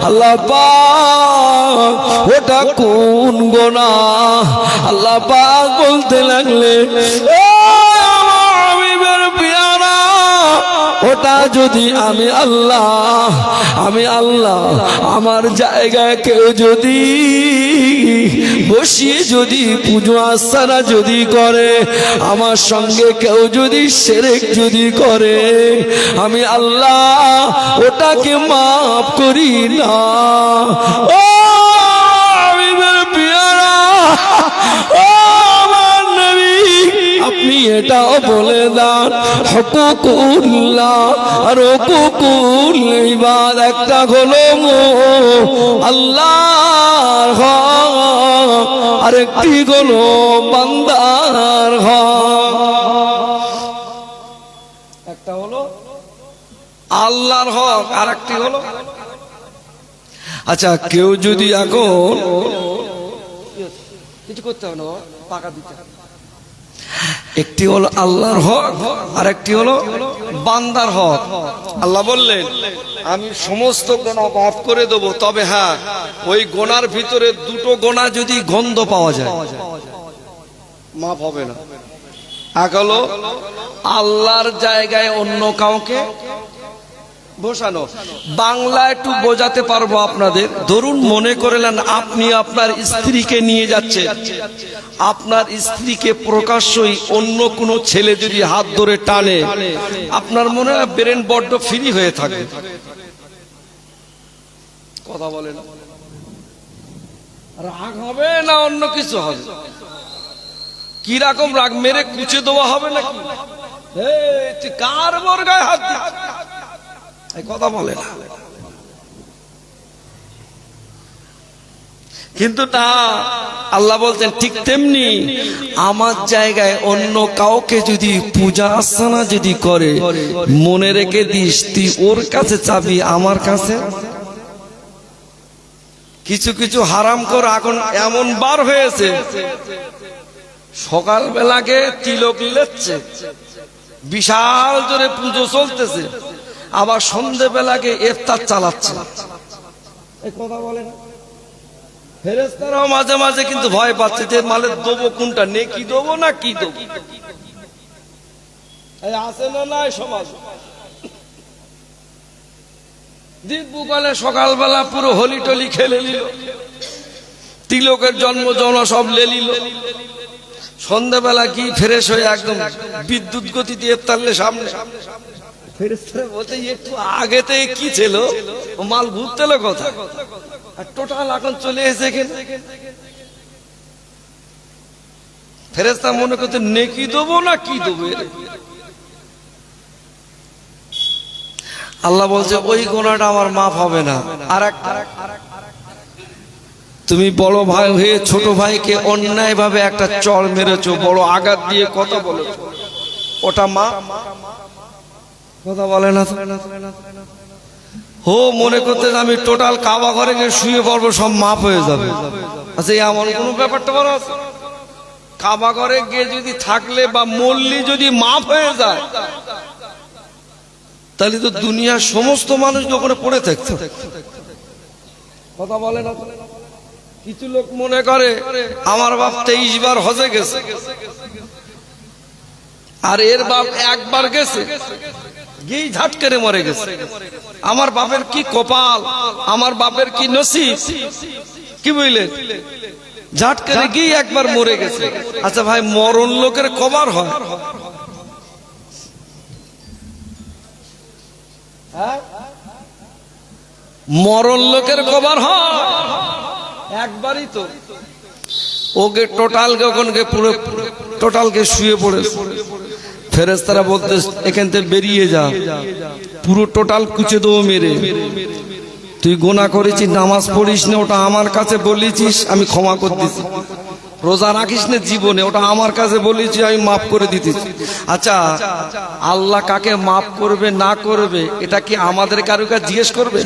আল্লাহ পাক ওটা কোন গুনাহ? আল্লাহ পাক বলতে লাগলেন, ও আমার হাবিবের পেয়ারা, ওটা যদি আমি আল্লাহ আমার জায়গায় কেউ যদি বসিয়ে যদি পুজো আস্থানা যদি করে, আমার সঙ্গে কেউ যদি শিরক যদি করে, আমি আল্লাহ ওটাকে মাফ করি না। ও হাবিবের পেয়ারা, ও আমার নবী, আপনি এটাও বলে দেন, হুকুকুল্লাহ আর হুকুকুল ইবাদ, একটা হলো আল্লাহর হক, আর একটি হলো বান্দার হক। একটা হলো আল্লাহর হক, আর একটি হলো, আচ্ছা কেউ যদি এখন কিছু করতে হবে না, পাকা দিতে হবে, একটি হলো আল্লাহর হক আর একটি হলো বান্দার হক। আল্লাহ বললেন, আমি সমস্ত গুনাহ মাফ করে দেব, তবে হ্যাঁ ওই গুনার ভিতরে দুটো গুনাহ যদি গন্ধ পাওয়া যায় মাফ হবে না। এক হলো আল্লাহর জায়গায় অন্য কাউকে বসানো। বাংলা একটু বোঝাতে পারবো আপনাদের। ধরুন মনে করলেন আপনি আপনার স্ত্রীকে নিয়ে যাচ্ছেন, আপনার স্ত্রীকে প্রকাশ্যই অন্য কোনো ছেলে যদি হাত ধরে টানে, আপনার মনে হয় ব্রেন বড্ড ফ্রি হয়ে থাকে। কথা বলেন, রাগ হবে না অন্য কিছু হবে? কি রকম রাগ? মেরে কুচে দেওয়া হবে নাকি? তুই কার বর গায়ে হাত দিচ্ছিস? কথা বলে না। কিন্তু না, আল্লাহ বলছেন ঠিক তেমনি আমার জায়গায় অন্য কাউকে যদি পূজা আর্চনা যদি করে, মনে রেখে দিস তুই ওর কাছে চাবি আমার কাছে। কিছু কিছু হারাম কর এখন এমন বার হয়েছে, সকালবেলাকে তিলক লেচ্ছে, বিশাল জোরে পুজো চলতেছে, আবার সন্ধ্যেবেলাকে ইফতার চালাচ্ছে। এই কথা বলে না, ফেরেশতারাও মাঝে মাঝে কিন্তু ভয় পাচ্ছে যে মালের দেবো কোনটা, নেকি দেবো না কি দেবো। আছে না নাই সমাজ দিব্যকালে সকালবেলা পুরো হোলি টলি খেলে নিল, তিলকের জন্ম জন্ম সব লেলিল, সন্ধ্যাবেলা কি ফ্রেশ হয়ে একদম বিদ্যুৎ গতিতে ইফতারলে সামনে। ফেরেশতারা বলতে একটু আগেতে কি ছিল, ও মাল ঘুরতেল কথা, আর টোটাল এখন চলে এসে এখানে। ফেরেশতা মনে করতে নেকি দেবো না কি দেবো। আল্লাহ বলছে ওই গোনাটা আমার মাফ হবে না। আর তুমি বড় ভাই হয়ে ছোট ভাইকে অন্যায় ভাবে একটা চড় মেরেছো, বড় আঘাত দিয়ে কথা বলেছো, ওটা মা কথা বলে না। হো মনে করতে আমি টোটাল কাবা ঘরে গিয়ে শুয়ে পড়বো, সব মাফ হয়ে যাবে। আচ্ছা এমন কোন ব্যাপারটা বড় আছে? কাবা ঘরে গিয়ে যদি থাকলে বা মরলি যদি মাফ হয়ে যায়, তাহলে তো দুনিয়ার সমস্ত মানুষ ওখানে পড়ে থাকতো। কথা বলে না। কিছু লোক মনে করে আমার বাপ 23 বার হজে গেছে, আর এর বাপ একবার গেছে, গিয়ে ঝাট করে মরে গেছে। আমার বাপের কি কপাল, আমার বাপের কি নসিব, কি বুঝলেন? ঝাট করে গিয়ে একবার মরে গেছে। আচ্ছা ভাই, মরণ লোকের কবার হয়? মরণ লোকের কবার হয় একবারই তো। ওকে টোটালকে ওখানকে পুরো টোটালকে শুয়ে পড়েছে। ফেরেশতারা বলতে এখান থেকে বেরিয়ে যা, পুরো টোটাল কুচে দেবো মেরে। তুই গুনাহ করেছিস, নামাজ পড়িস না, ওটা আমার কাছে বলেছিস, আমি ক্ষমা করে দিছি। রোজা রাখিস না জীবনে, ওটা আমার কাছে বলেছি, আমি মাফ করে দিতেছি। আচ্ছা আল্লাহ কাকে মাফ করবে না করবে এটা কি আমাদের কারো কাছে জিজ্ঞেস করবে?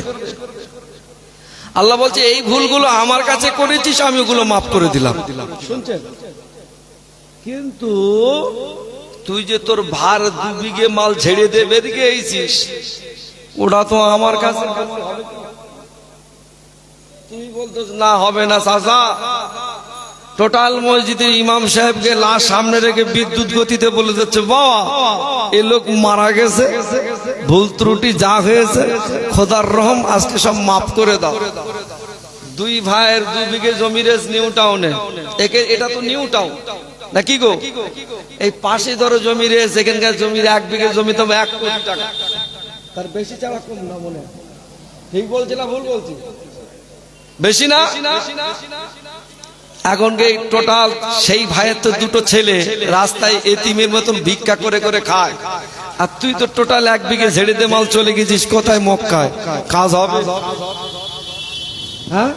আল্লাহ বলছে এই ভুলগুলো আমার কাছে করেছিস, আমি ওগুলো মাফ করে দিলাম। শুনছেন? কিন্তু তুই যে তোর ভার 2 বিঘে মাল ছেড়ে দে বেরিয়ে এইছিস, ওটা তো আমার কাছে। তুই বলতেছ না হবে না চাচা, টোটাল মসজিদের ইমাম সাহেবকে লাশ সামনে রেখে বিদ্যুৎ গতিতে বলে যাচ্ছে, বাবা এ লোক মারা গেছে, ভুল ত্রুটি যা হয়েছে খোদার রহম আজকে সব মাফ করে দাও। 2 ভাইয়ের 2 বিঘে জমি রেস নিউ টাউনে, এটা তো নিউ টাউন নাকি গো? এই পাশে ধরো জমি রেস, এখানকার জমির 1 বিঘে জমি তো 1 কোটি টাকা, তার বেশি ছাড়া কম না মনে। ঠিক বলছি না ভুল বলছি? বেশি না? এখন টোটাল সেই ভাইয়ের তো 2টো ছেলে রাস্তায় এতিমের মতন ভিক্ষা করে করে খায়, আর তুই তো টোটাল 1 বিঘে ঝেড়ে দে মাল চলে গেছিস কোথায়? মক্কায়। কাজ হবে? হ্যাঁ?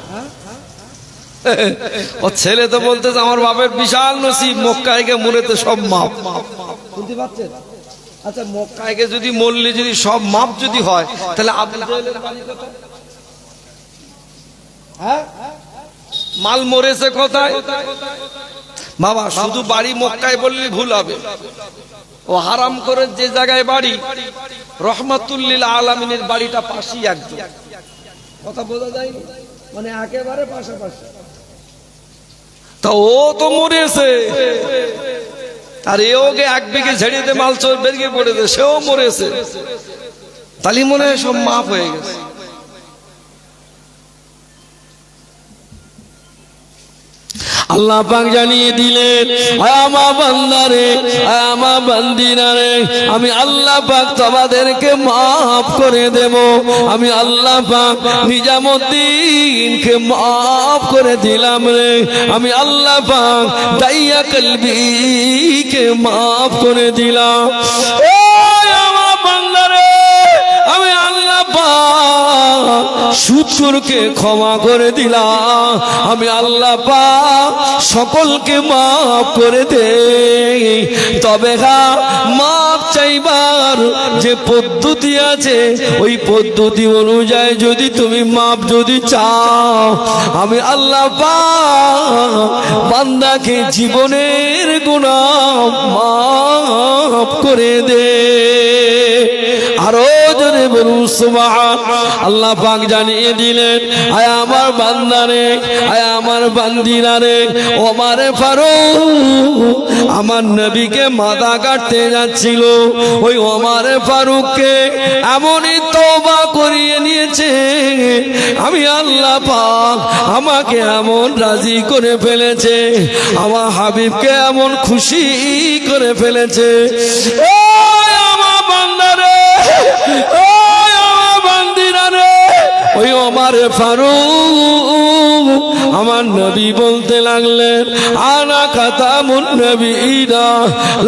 ও ছেলে তো বলতেছে আমার বাপের বিশাল নসিব, মক্কায় গিয়ে মরে তো সব মাপ। শুনতে পাচ্ছেন? আচ্ছা মক্কায় গিয়ে যদি মরলে যদি সব মাপ যদি হয়, তাহলে আবু জাহেলের বাড়ি কোথায়? হ্যাঁ? মাল মরেছে কোথায়? বাবা শুধু বাড়ি মক্কায় বললে ভুল হবে। ও হারাম করে যে জায়গায় বাড়ি, রহমাতুল লিল আলামিনের বাড়িটা পাশেই একদম। কথা বোঝা যায় না? মানে একেবারে পাশাপাশি। তা ও তো মরেছে, আর এও গে 1 বিঘে ঝেড়িতে মাল চোর বেরিয়ে পড়েছে, সেও মরেছে, তালি মনে হয় সব মাফ হয়ে গেছে। আল্লাহ পাক জানিয়ে দিলেন, আমার বান্দারে, আমার বান্দিনারে, আমি আল্লাহ পাক তোমাদেরকে মাফ করে দেব। আমি আল্লাহ পাক নিজামুদ্দিনকে মাফ করে দিলাম রে। আমি আল্লাহ পাক দাইয়া কলবিকে মাফ করে দিলাম। আমার বান্দারে, আমি আল্লাহ পাক সুদ সুরকে ক্ষমা করে দিলাম, আমি আল্লাহ পাক সকলকে মাফ করে দে। তবে হ্যাঁ, মাফ চাইবার যে পদ্ধতি আছে ওই পদ্ধতি অনুযায়ী যদি তুমি মাফ যদি চাও, আমি আল্লাহ পাক বান্দাকে জীবনের গুনাহ মাফ করে দে। আরো জোরে বলুন সুবহান। আল্লাহ পাক জানিয়ে দিলেন, আয় আমার বান্দারে, আয় আমার বান্দিরা রে, ওমরে ফারুক আমার নবীকে মাথা কাটতে যাচ্ছিল, ওই ওমরে ফারুককে এমনই তওবা করিয়ে নিয়েছে, আমি আল্লাহ পাক আমাকে এমন রাজি করে ফেলেছে, আমার হাবিবকে এমন খুশি করে ফেলেছে। ওই আমার বান্দারে, ওই আমার বান্দিরা রে, ওই ওমরে ফারুক আমার নবী বলতে লাগলেন, আনা খাতামুন নবীনা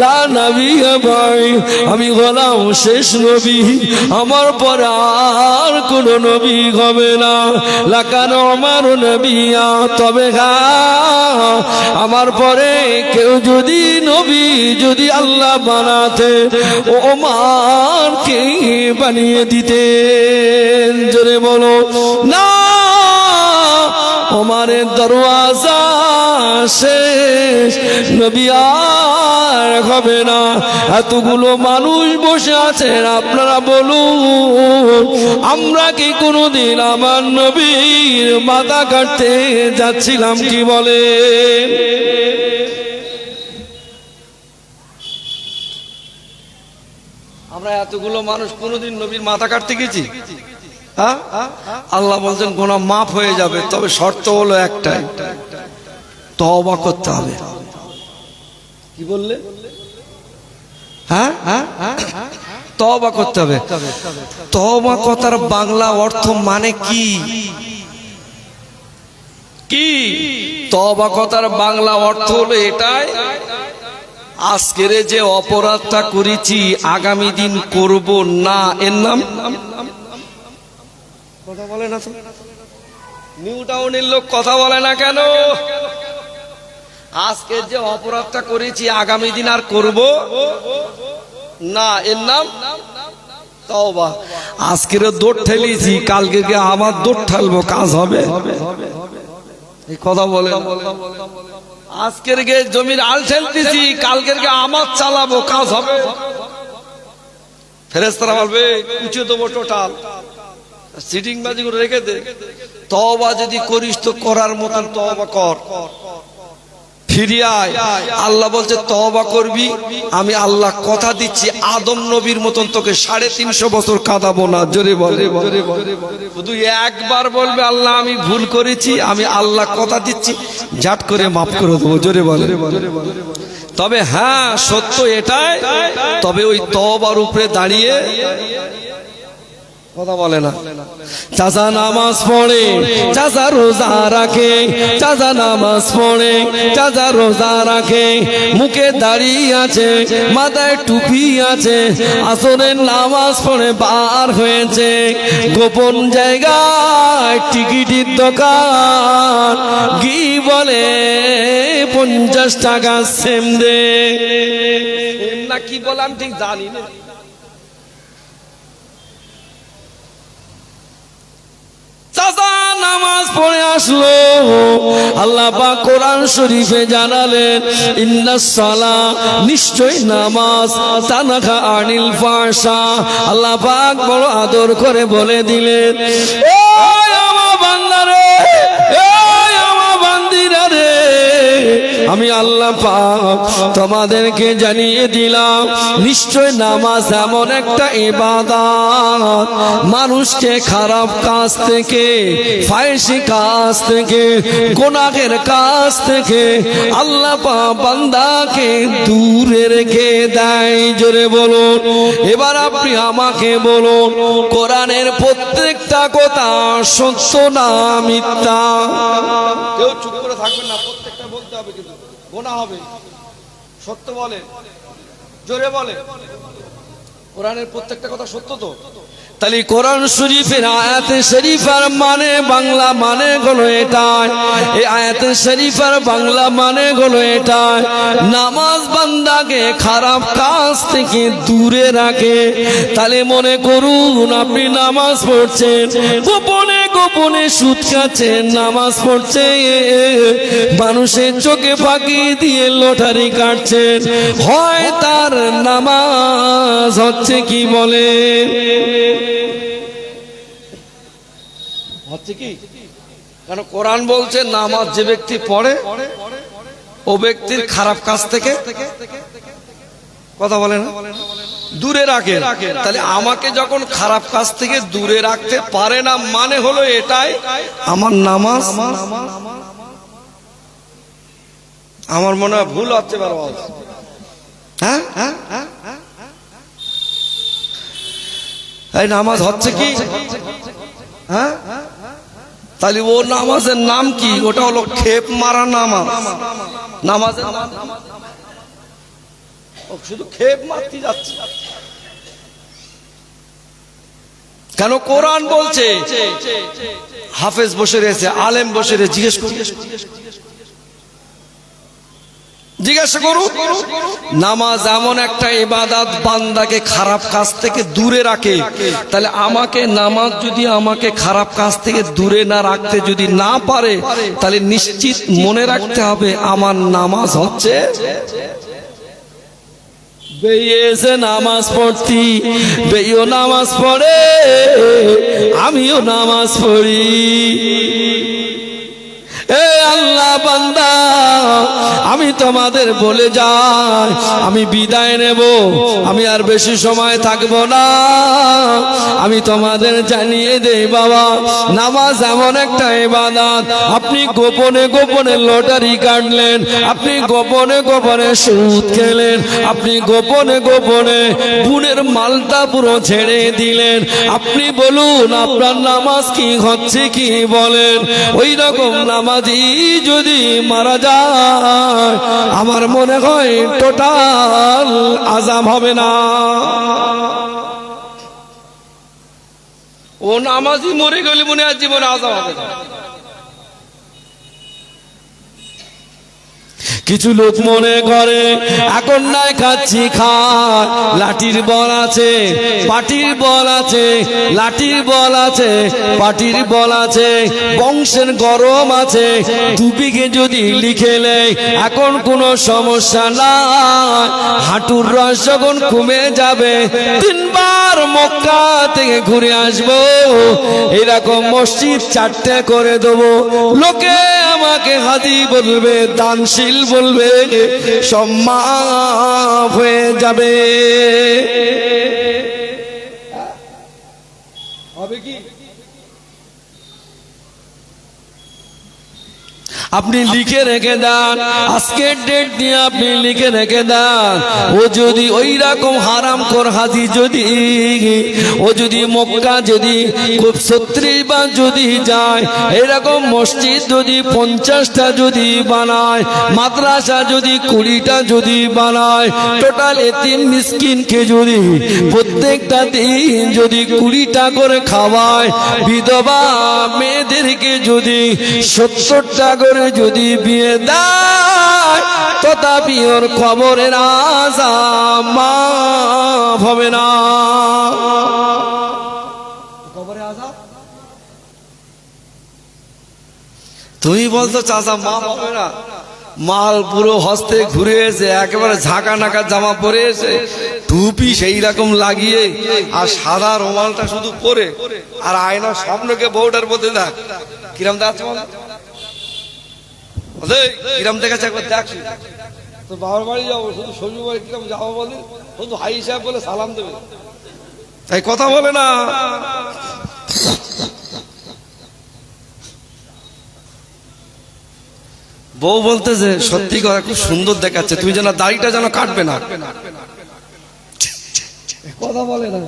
লা নবিয়্যা বা'দি, আমি হলাম শেষ নবী, আমার পর আর কোন নবী হবে না। লাকান ওমর নবিয়্যা, তবে হ্যাঁ, আমার পরে কেউ যদি নবী যদি আল্লাহ বানাতে ওমরকে বানিয়ে দিতেন। জোরে বলো না, ওমরের দরওয়াজা শেষ, নবী আর হবে না। এতগুলো মানুষ বসে আছেন, আপনারা বলুন, আমরা কি কোনোদিন আমার নবীর মাথা কাটতে যাচ্ছিলাম কি বলে? আমরা এতগুলো মানুষ কোনোদিন নবীর মাথা কাটতে গেছি? আল্লাহ বলছেন গুনাহ মাফ হয়ে যাবে, তবে শর্ত হলো একটাই, তওবা করতে হবে। কি বললে? তওবা করতে হবে। তওবা কথার বাংলা অর্থ মানে কি? কি তওবা কথার বাংলা অর্থ হলো এটাই, আজকের যে অপরাধটা করেছি আগামী দিন করব না, এর নাম। কথা বলে না তো, নিউ টাউনের লোক কথা বলে না কেন? আজকে যে অপরাধটা করেছি আগামী দিন আর করব না, এর নাম তওবা। আজকের দৌড় ঠেলেছি, কালকে আবার দৌড় ঠেলবো, কাজ হবে? এই কথা বলে। আজকের জমির আল ঠেলতেছি, কালকের আমার চালাবো, কাজ হবে? ফেরেশতারা বলবে উঁচু দেবো টোটাল, সিটিং বাজি করে রেখে দে। তওবা যদি করিস তো করার মতন তওবা কর, ফিরে আয়। আল্লাহ বলছে তওবা করবি, আমি আল্লাহ কথা দিচ্ছি আদম নবীর মতন তোকে 350 বছর কাঁদাবো না। জোরে বলে, শুধু একবার বলবে আল্লাহ আমি ভুল করেছি, আমি আল্লাহ কথা দিচ্ছি ঝাট করে মাফ করে দেবো। জোরে বলে। তবে হ্যাঁ, সত্য এটাই, তবে ওই তওবার উপরে দাঁড়িয়ে কথা বলে না। চাচা নামাজ পড়ে, চাচা রোজা রাখে, চাচা নামাজ পড়ে, চাচা রোজা রাখে, মুখে দাড়ি আছে, মাথায় টুপি আছে, আসরের নামাজ পড়ে বার হয়েছে, গোপন জায়গায় টিকিটের দোকান কি বলে 50 টাকা সেম দে না, কি বললাম ঠিক জানি না। চাচা নামাজ পড়ে আসলো, আল্লাহ পাক কোরআন শরীফে জানালেন, ইন্নাস সালাহ, নিশ্চয় নামাজ, তানহা আনিল ফাহশা। আল্লাহ পাক বড় আদর করে বলে দিলেন, ওই আমার বান্দারে, ওই আমার বান্দিরা রে, আমি আল্লাহ পাক তোমাদেরকে জানিয়ে দিলাম, নিশ্চয় নামাজ এমন একটা ইবাদত, মানুষকে খারাপ কাজ থেকে, ফাহিশি কাজ থেকে, গুনাহের কাজ থেকে আল্লাহ পাক বান্দাকে দূরে রেখে দেয়। জোরে বলুন। এবার আপনি আমাকে বলুন, কোরআনের প্রত্যেকটা কথা সত্য না মিথ্যা? কেউ চুপ করে থাকবেন না, প্রত্যেকটা বলতে হবে, কিন্তু গোনা হবে। সত্য বলে, জোরে বলে। কোরআনের প্রত্যেকটা কথা সত্য তো? তাহলে কোরআন শরীফের আয়াতে শরীফার মানে বাংলা মানে হলো এটাই, এই আয়াতে শরীফার বাংলা মানে হলো এটাই, নামাজ বান্দাকে খারাপ কাজ থেকে দূরে রাখে। তাহলে মনে করুন আপনি নামাজ পড়ছেন, গোপনে গোপনে সুদ খাচ্ছেন, নামাজ পড়ছেন, মানুষের চোখে ফাঁকি দিয়ে লটারি কাটছেন, হয় তার নামাজ হচ্ছে কি বলে হচ্ছে কি? কারণ কোরআন বলছে নামাজ যে ব্যক্তি পড়ে ও ব্যক্তির খারাপ কাজ থেকে কথা বলে না দূরে রাখে। তাহলে আমাকে যখন খারাপ কাজ থেকে দূরে রাখতে পারে না মানে হলো এটাই আমার নামাজ, আমার মনে হয় ভুল হচ্ছে বাবা। হ্যাঁ এই নামাজ হচ্ছে কি? হ্যাঁ তাহলে ও নামাজের নাম কি? ওটা হলো খেপ মারা নামাজ। নামাজের নাম শুধু খেপ মারতে যাচ্ছে। কেন কোরআন বলছে হাফেজ বসে রয়েছে, আলেম বসে রয়েছে, জিজ্ঞাসা করুন। নামাজ এমন একটা ইবাদত বান্দাকে খারাপ কাজ থেকে দূরে রাখে। তাহলে আমাকে নামাজ যদি আমাকে খারাপ কাজ থেকে দূরে না রাখতে যদি না পারে, তাহলে নিশ্চিত মনে রাখতে হবে আমার নামাজ হচ্ছে বেরিয়েছে নামাজ পড়তি, বেইও নামাজ পড়ে, আমিও নামাজ পড়ি। এ আল্লাহ বান্দা, আমি তোমাদের বলে যাই, আমি বিদায় নেব, আমি আর বেশি সময় থাকবো না। আমি তোমাদের জানিয়ে দেই বাবা, নামাজ এমন একটা ইবাদত, আপনি গোপনে গোপনে লটারি কাটলেন, আপনি গোপনে গোপনে সুদ খেলেন, আপনি গোপনে গোপনে বুনের মালটা পুরো ছেড়ে দিলেন, আপনি বলুন আপনার নামাজ কি হচ্ছে কি বলেন? ওই রকম নামাজ যদি মারা যায় আমার মনে হয় টোটাল আযাব হবে না। ও নামাজি মরে গেলে মনে হয় জীবনে আযাব হবে না। কিছু লোক মনে করে এখন নাই খাচ্ছি খায়, লাঠির বল আছে, পাটির বল আছে, লাঠির বল আছে, পাটির বল আছে, বংশের গরম আছে, দুবিঘে যদি লিখে নেই এখন কোনো সমস্যা নাই। হাঁটুর রস যখন কমে যাবে 3 বার মক্কা থেকে ঘুরে আসবো, এরকম মসজিদ 4টে করে দেবো, লোকে আমাকে হাজি বলবে, দানশীল বলবে, সম্মান হয়ে যাবে। হবে কি? আপনি লিখে রেখে দেন, আজকের ডেট দিয়ে আপনি লিখে রেখে দেন। ও যদি ওই রকম হারামখোর হাজি যদি ও যদি মক্কা যদি খুব 36 বার যদি যায়, এরকম মসজিদ যদি 50টা যদি বানায়, মাদ্রাসা যদি 20টা যদি বানায়, টোটাল এতিম মিসকিনকে যদি প্রত্যেকটা দিন যদি 20টা করে খাওয়ায়, বিধবা মেয়েদেরকে যদি 70টা করে যদি বিয়ে দেয়, তথাপি ওর কবরের আযাব মাফ হবে না। কবরের আযাব তুমি বলতো চাচা মাফ হবে না? মাল পুরো হস্তে ঘুরে এসে একেবারে ঝাঁকা নাকা জামা পরে এসে টুপি সেই রকম লাগিয়ে আর সাদা রুমালটা শুধু পরে আর আয়নার স্বপ্নকে বউটার মধ্যে দেখ কিরম দেখছো, কিরম দেখেছে একবার দেখছি। তো বাবার বাড়ি যাবো, শুধু শ্বশুর বাড়ি কিরম যাবো বলে শুধু হাই সাহেব বলে সালাম দেবে, তাই কথা বলে না। বউ বলতেছে সত্যি কথা খুব সুন্দর দেখাচ্ছে, তুমি যেন দাড়িটা যেন কাটবে না, কথা বলে না।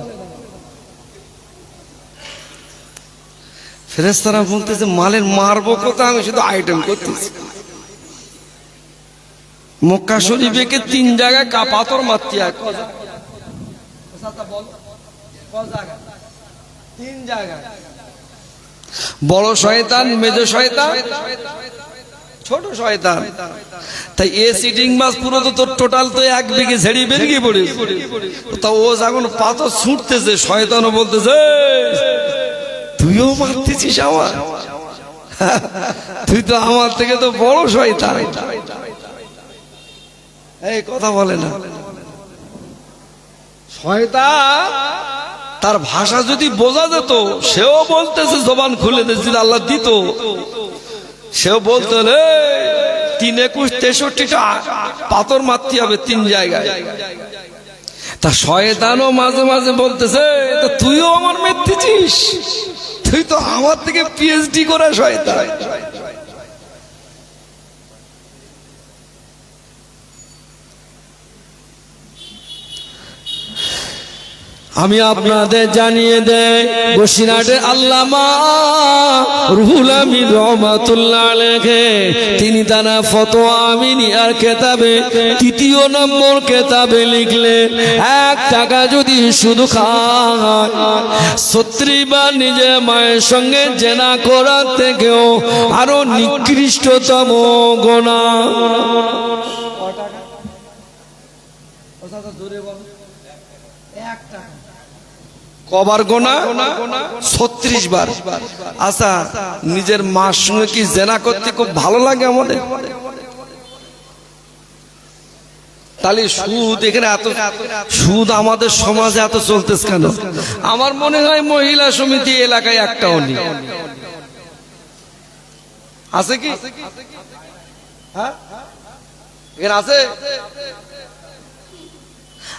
ফেরেশতারা বলতেছে মালের মারবো কোথা, আমি শুধু আইটেম করতেছি। মক্কা শরীফে 3 জায়গায় পাথর মারতে হয়, তিন জায়গায়, বড় শয়তান, মেজ শয়তান, ছোট শয়তান। তাই এ সিটিং মাছ পুরো তো তোর টোটাল তো এক বিঘে ঝেড়ি বেরিয়ে পড়ে। তা ও যখন পাথর ছুটতেছে, শয়তানও বলতেছে তুইও মারতেছিস আমার, তুই তো আমার থেকে তো বড় শয়তান। এই কথা বলে না শয়তান, তার ভাষা যদি বোঝা যেত, সেও বলতেছে জবান খুলে দিয়েছে আল্লাহ দিত, সেও বলতো 3 21 63টা পাথর মারতে হবে 3 জায়গায়। তা শয়তানও মাঝে মাঝে বলতেছে তুইও আমার মেরেছিস, তুই তো আমার থেকে পিএইচডি করা শয়তান। আমি আপনাদের জানিয়ে দেই, বসিরহাটের আল্লামা রুহুল আমিন রহমাতুল্লাহ আলাইহি তিনি তার ফতোয়া আমিনিয়ার কিতাবে 3য় নম্বর কিতাবে লিখলেন, 1 টাকা যদি শুধু খায় 36 বার নিজের মায়ের সঙ্গে জেনা করার থেকেও আরো নিকৃষ্টতম গুনাহ। কবার গোনা? 36 বার। আচ্ছা, নিজের মার সঙ্গে কি জেনা করতে খুব ভালো লাগে আমাদের? তাহলে সুদ, এখানে এত সুদ আমাদের সমাজে এত চলতেছে কেন? আমার মনে হয় মহিলা সমিতি এলাকায় একটাও নেই, আছে কি? হ্যাঁ, এখানে আছে।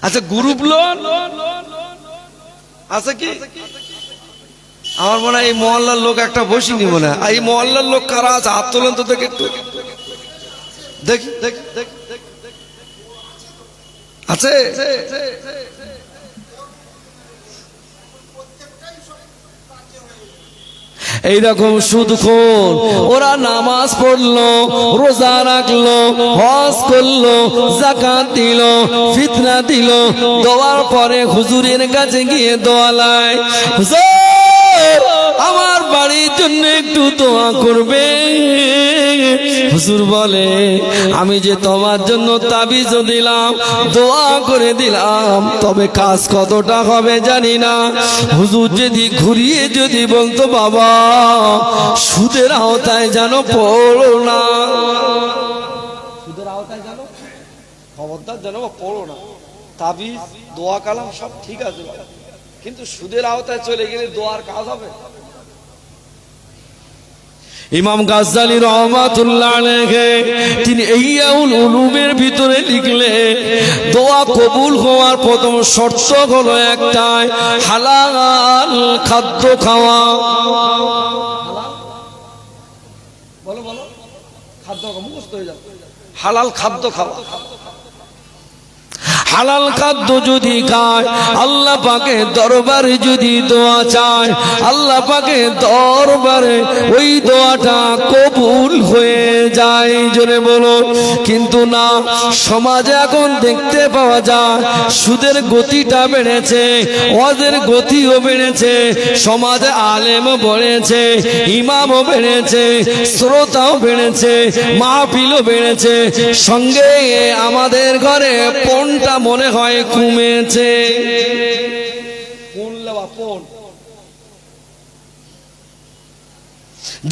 আচ্ছা, গ্রুপ লোন আছে কি? আমার মনে হয় এই মহল্লার লোক একটা বসিনি মনে হয়। এই মহল্লার লোক কারা আছে? হাত তোলেন তো দেখে একটু দেখি। আছে? এইরকম সুদখোর ওরা নামাজ পড়লো, রোজা রাখলো, হজ করলো, যাকাত দিল, ফিতরা দিল, দেওয়ার পরে হুজুরের কাছে গিয়ে দোয়া লায়, হুজুর আমার বাড়ির জন্য একটু দোয়া করবে। হুজুর বলে আমি যে তোমার জন্য তাবিজ দিলাম, দোয়া করে দিলাম, তবে কাজ কতটা হবে জানি না। হুজুর যদি ঘুরিয়ে যদি বলতো বাবা সুদের আওতায় যেন পড়ো না, সুদের আওতায় যেন খবরদার যেন পড়ো না। তাবিজ দোয়া কালাম সব ঠিক আছে, কিন্তু সুদের আওতায় চলে গেলে দোয়ার কাজ হবে। ইমাম গাজ্জালী রহমাতুল্লাহ আলাইহি তিনি ইহয়াউল উলুমের ভিতরে লিখলেন, দোয়া কবুল হওয়ার প্রথম শর্ত হলো একটাই, হালাল খাদ্য খাওয়া। বলো বলো, খাদ্য মুখস্থ হয়ে যাবে, হালাল খাদ্য খাওয়া। হালাল খাদ্য যদি খায়, আল্লাহ পাকে দরবারে যদি দোয়া চায়, আল্লাহ পাকে দরবারে ওই দোয়াটা কবুল হয়ে যায়। জোরে বলো। কিন্তু না, সমাজে এখন দেখতে পাওয়া যায় সুদের গতিটা বেড়েছে, ওয়াজের গতিও বেড়েছে, সমাজে আলেমও বেড়েছে, ইমামও বেড়েছে, শ্রোতাও বেড়েছে, মাহফিলও বেড়েছে, সঙ্গে আমাদের ঘরে পণটা মনে হয় কমেছে।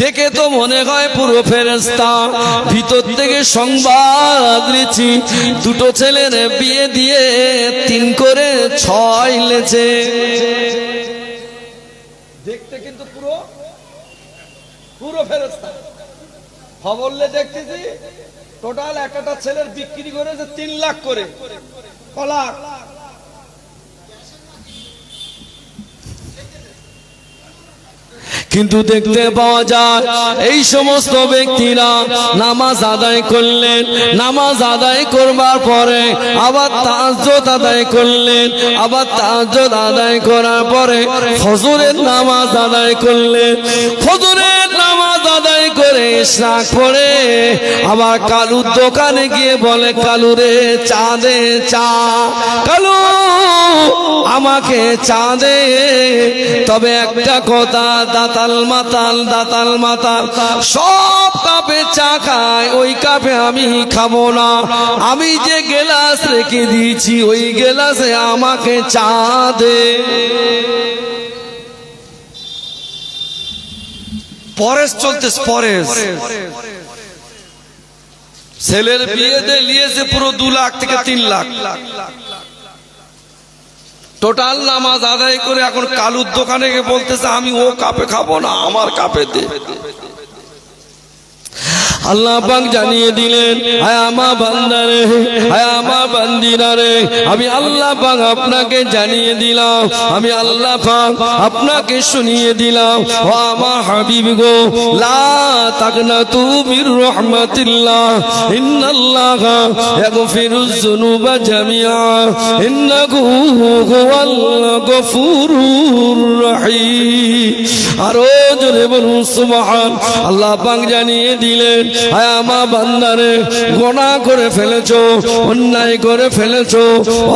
দেখে তো মনে হয় পুরো ফেরেশতা। ভিতর থেকে সংবাদ দিচ্ছি, 2 ছেলের বিয়ে দিয়ে 3 করে 6 লেছে। দেখতে কিন্তু পুরো পুরো ফেরেশতা। খবরলে দেখতেছি টোটাল একটা ছেলের বিক্রি করেছে 3 লাখ করে। কলাক কিন্তু দেখতে পাওয়া যায় এই সমস্ত ব্যক্তিরা নামাজ আদায় করলেন, নামাজ আদায় করবার পরে আবার তাহাজ্জুদ আদায় করলেন, আবার তাহাজ্জুদ আদায় করার পরে ফজরের নামাজ আদায় করলেন, ফজরের নামাজ আদায় করে ইশরাক পড়ে আবার কালুর দোকানে গিয়ে বলে, কালু রে চা দে চা, কালু আমাকে চা দে, তবে একটা কথা, দাতাল মাতাল সব কাপে চা খায়, ওই কাপে আমি খাবো না। আমি যে গেলাস রেখে দিয়েছি ওই গেলাসে আমাকে চা দে। পরেশ চলতেছে, পরেশ ছেলের বিয়েতে নিয়েছে পুরো 2 লাখ থেকে 3 লাখ, টোটাল নামাজ আদায় করে এখন কালুর দোকানে গিয়ে বলতেছে আমি ও কাপে খাবো না, আমার কাপে দে। আল্লাহ পাক জানিয়ে দিলেন, হায় আমার বান্দারে, হায় আমার বান্দিরা রে, আমি আল্লাহ পাক আপনাকে জানিয়ে দিলাম, আমি আল্লাহ পাক আপনাকে শুনিয়ে দিলাম, ও আমার হাবিব গো, লা তাকনাতু মির রাহমাতিল্লাহ, ইন্নাল্লাহা ইয়াগফিরুয যুনুবা জামিআ, ইন্নাহু হুয়াল গফুরুর রহিম। আরো জোরে বলুন সুবহান। আল্লাহ পাক জানিয়ে দিলেন, হায় আমার বান্দারে, গুনাহ করে ফেলেছো, অন্যায় করে ফেলেছো,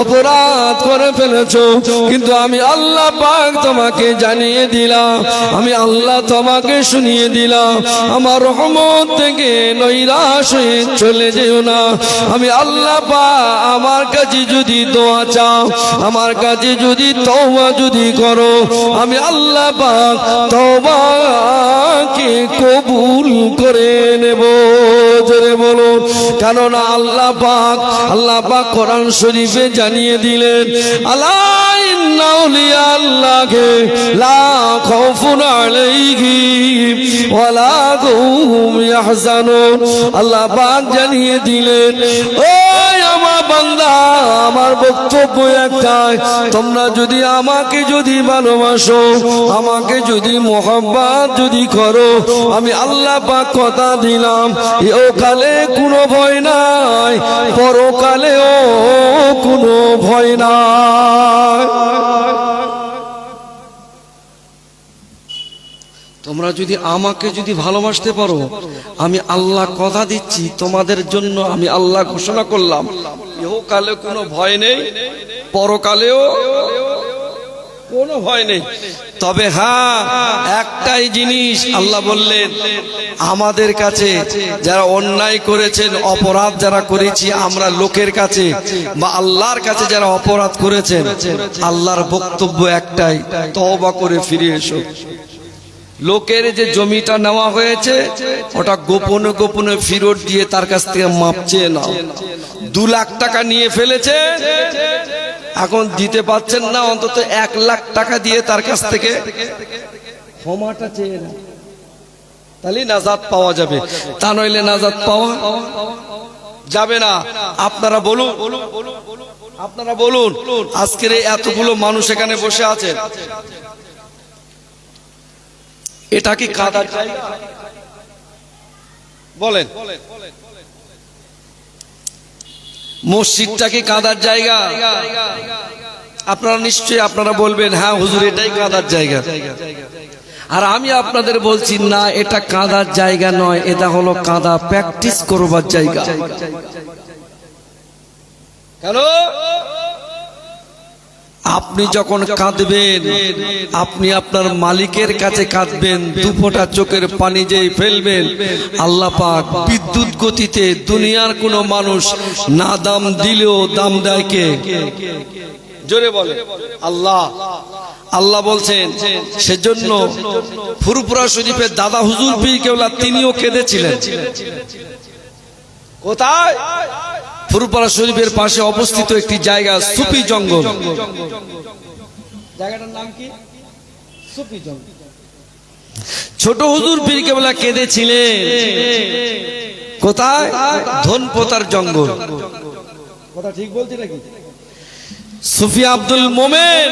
অপরাধ করে ফেলেছো, কিন্তু আমি আল্লাহ পাক তোমাকে জানিয়ে দিলাম, আমি আল্লাহ তোমাকে শুনিয়ে দিলাম, আমার রহমত থেকে নৈরাশ হয়ে চলে যেও না। আমি আল্লাহ পাক আমার কাছে যদি দোয়া চাও, আমার কাছে যদি তওবা যদি করো, আমি আল্লাহ পাক তওবাকে কবুল করে নেব। জোরে বলুন, কেননা আল্লাহ পাক কোরআন শরীফে জানিয়ে দিলেন, আলা ইন্না আউলিয়া আল্লাহি লা খাউফুন আলাইহিম ওয়া লা হুম ইয়াহজানুন। আল্লাহ পাক জানিয়ে দিলেন, ও আমার বান্দা, আমার বক্তব্য একটাই, তোমরা যদি আমাকে যদি ভালোবাসো, আমাকে যদি মোহাব্বত যদি করো, আমি আল্লাহ পাক কথা দিলাম, ইহকালে কোনো ভয় নাই, পরকালেও কোনো ভয় নাই। তোমরা যদি আমাকে যদি ভালোবাসতে পারো, আমি আল্লাহ কথা দিচ্ছি, তোমাদের জন্য আমি আল্লাহ ঘোষণা করলাম, ইহকালে কোনো ভয় নেই, পরকালেও কোনো ভয় নেই। তবে হ্যাঁ, একটাই জিনিস আল্লাহ বললেন, আমাদের কাছে যারা অন্যায় করেছেন, অপরাধ যারা করেছি আমরা লোকের কাছে বা আল্লাহর কাছে যারা অপরাধ করেছেন, আল্লাহর বক্তব্য একটাই, তওবা করে ফিরে এসো। লোকের যে জমিটা নেওয়া হয়েছে ওটা গোপনে গোপনে ফেরত দিয়ে তার কাছ থেকে মাপ চেয়ে নাও। 2 লাখ টাকা নিয়ে ফেলেছে, এখন দিতে পারছেন না, অন্তত 1 লাখ টাকা দিয়ে তার কাছ থেকে ক্ষমাটা চেয়ে নাও, তাহলে নাজাত পাওয়া যাবে, তা নইলে নাজাত পাওয়া যাবে না। আপনারা বলুন, আপনারা বলুন, আজকের এতগুলো মানুষ এখানে বসে আছেন, এটা কি কাদার জায়গা? বলেন, মসজিদটা কি কাদার জায়গা? আপনারা নিশ্চয়ই আপনারা বলবেন, হ্যাঁ হুজুর এটাই কাদার জায়গা। আর আমি আপনাদের বলছি না, এটা কাদার জায়গা নয়, এটা হলো কাদা প্র্যাকটিস করবার জায়গা। কেন? আপনি যখন কাঁদবেন, আপনি আপনার মালিকের কাছে কাঁদবেন, 2 ফোঁটা চোখের পানি যেই ফেলবেন, আল্লাহ পাক বিদ্যুৎ গতিতে, দুনিয়ার কোনো মানুষ না দাম দিলেও দাম দেয় কে? জোরে বলে আল্লাহ। আল্লাহ বলছেন, সেজন্য ফুরফুরা শরীফের দাদা হুজুর পীর কেবলা তিনিও কেঁদেছিলেন। কোথায়? ফুরফুরা শরীফের পাশে অবস্থিত একটি জায়গা, সুফি জঙ্গল। জায়গাটার নাম কি? সুফি জঙ্গল। ছোট হুজুর পীর কেবলা কেঁদেছিলেন। কোথায়? ধনপোতার জঙ্গল। কথা ঠিক বলছি নাকি? সুফি আব্দুল মোমেন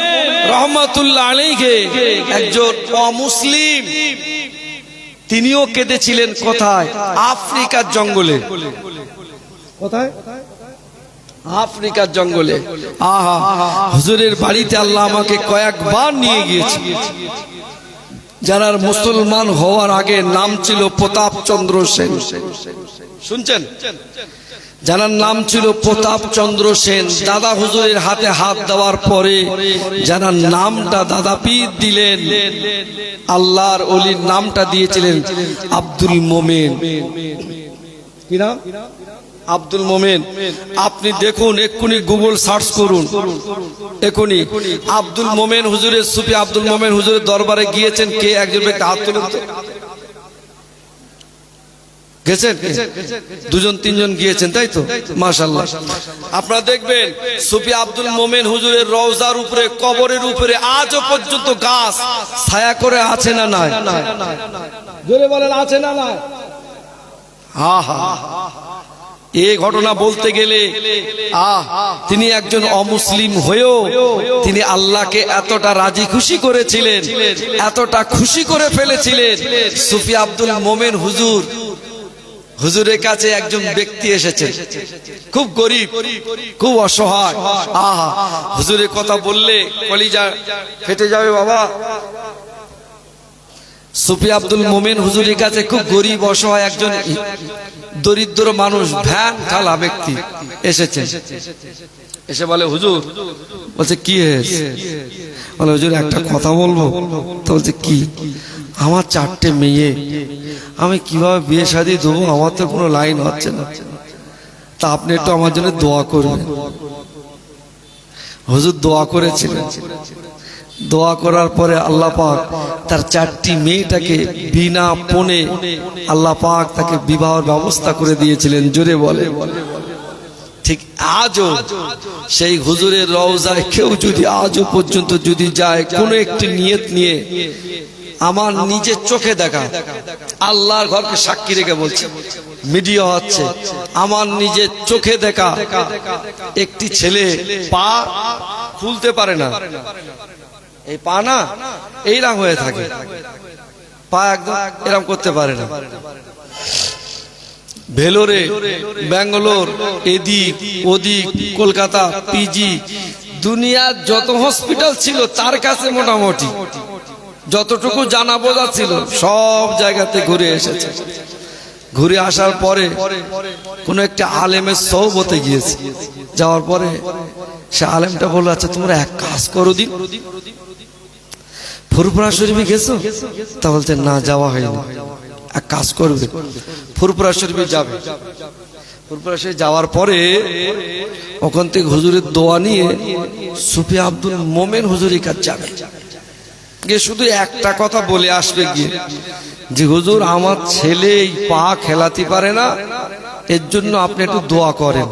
রহমাতুল্লাহ আলাইহি একজন অমুসলিম, তিনিও কেঁদেছিলেন। কোথায়? আফ্রিকার জঙ্গলে। কোথায়? আফ্রিকার জঙ্গলে। আহা, হুজুরের বাড়িতে আল্লাহ আমাকে কয়েকবার নিয়ে গিয়েছে। যারা মুসলমান হওয়ার আগে নাম ছিল প্রতাপ চন্দ্র সেন, শুনছেন? যার নাম ছিল প্রতাপ চন্দ্র সেন, দাদা হুজুরের হাতে হাত দেওয়ার পরে যার নামটা দাদা পীর দিলেন, আল্লাহর ওলির নামটা দিয়েছিলেন আব্দুল মোমেন। কি নাম? আব্দুল মোমেন। আপনি দেখুন, এক্ষুনি গুগল সার্চ করুন, এক্ষুনি আব্দুল মোমেন হুজুরের, সুফি আব্দুল মোমেন হুজুরের দরবারে গিয়েছেন কে? একজন ব্যক্তি হাত তুলুন তো। গেছেন? দুজন তিনজন গিয়েছেন, তাই তো? মাশাআল্লাহ। আপনারা দেখবেন সুফি আব্দুল মোমেন হুজুরের রওজার উপরে, কবরের উপরে আজও পর্যন্ত গাছ ছায়া করে আছে না নাই? জোরে বলেন, আছে না নাই? এই ঘটনা বলতে গেলে তিনি একজন অমুসলিম হয়েও তিনি আল্লাহকে এতটা রাজি খুশি করেছিলেন, এতটা খুশি করে ফেলেছিলেন। সুফি আব্দুল মোমেন হুজুরের কাছে একজন ব্যক্তি এসেছে, খুব গরিব, খুব অসহায়। হুজুরের কথা বললে কলিজা ফেটে যাবে বাবা। সুফি আব্দুল মোমেন হুজুরের কাছে খুব গরিব অসহায় একজন দরিদ্র মানুষ, ভ্যান ঠালা ব্যক্তি এসেছে। এসে বলে, হুজুর, বলছে কি হয়েছে? বলে, হুজুর একটা কথা বলবো। তো বলছে কি? আমার 4টে মেয়ে, আমি কিভাবে বিয়ে শাদী দেবো? আমার তো কোনো লাইন হচ্ছে না, তা আপনি একটু আমার জন্য দোয়া করবেন। হুজুর দোয়া করেছিলেন। দোয়া করার পরে আল্লাহ পাক তার 4টি মেয়েটাকে বিনা পণে আল্লাহ পাক তাকে বিবাহের ব্যবস্থা করে দিয়েছিলেন। জোরে বলে। ঠিক আজও সেই হুজুরের রওজায় কেউ যদি আজও পর্যন্ত যদি যায় কোনো একটি নিয়ত নিয়ে, আমার নিজের চোখে দেখা, আল্লাহর ঘরকে সাক্ষী রেখে বলছে, মিডিয়া হচ্ছে, আমার নিজের চোখে দেখা একটি ছেলে পা খুলতে পারে না। এই পা না এইরকম হয়ে থাকে, পা একদম এরকম করতে পারে না। ভেলোরে, ব্যাঙ্গালোর, এদিক ওদিক, কলকাতা, পিজি, দুনিয়ার যত হসপিটাল ছিল তার কাছে মোটামুটি যতটুকু জানা বোঝা ছিল সব জায়গাতে ঘুরে এসেছে। ঘুরে আসার পরে কোন একটা আলেমের সহবতে গিয়েছে। যাওয়ার পরে সে আলেমটা বলল, আচ্ছা তোমরা এক কাজ করো দিন, ফুরফুরা শরীফে গেছো? তা বলছে না, যাওয়া হয়নি। এক কাজ করবে, ফুরফুরা শরীফে যাবে। ফুরফুরা শরীফে যাওয়ার পরে ওখান থেকে হুজুরের দোয়া নিয়ে সুফি আব্দুল মোমেন হুজুরের কাছে যাবে, গিয়ে শুধু একটা কথা বলে আসবে গিয়ে, যে হুজুর আমার ছেলে এই পা খেলাতে পারে না, এর জন্য আপনি একটু দোয়া করেন।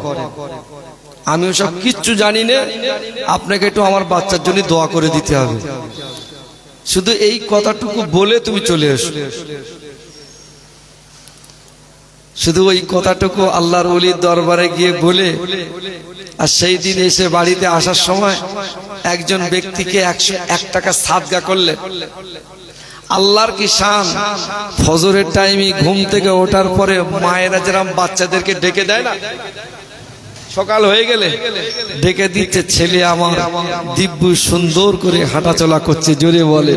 আমি ওসব কিচ্ছু জানি না, আপনাকে একটু আমার বাচ্চার জন্য দোয়া করে দিতে হবে। শুধু এই কথাটুকু বলে তুমি চলে এসো। শুধু ওই কথাটুকু আল্লাহর ওলির দরবারে গিয়ে বলে, আর সেই দিন এসে বাড়িতে আসার সময় একজন ব্যক্তিকে 101 টাকা সাদগা করলে। আল্লাহর কি শান! ফজরের টাইমে ঘুম থেকে ওঠার পরে মায়েরা যেরকম বাচ্চাদেরকে ডেকে দেয় না, সকাল হয়ে গেলে ডেকে দিচ্ছে, ছেলে আমার দিব্য সুন্দর করে হাঁটাচলা করছে। জোরে বলে,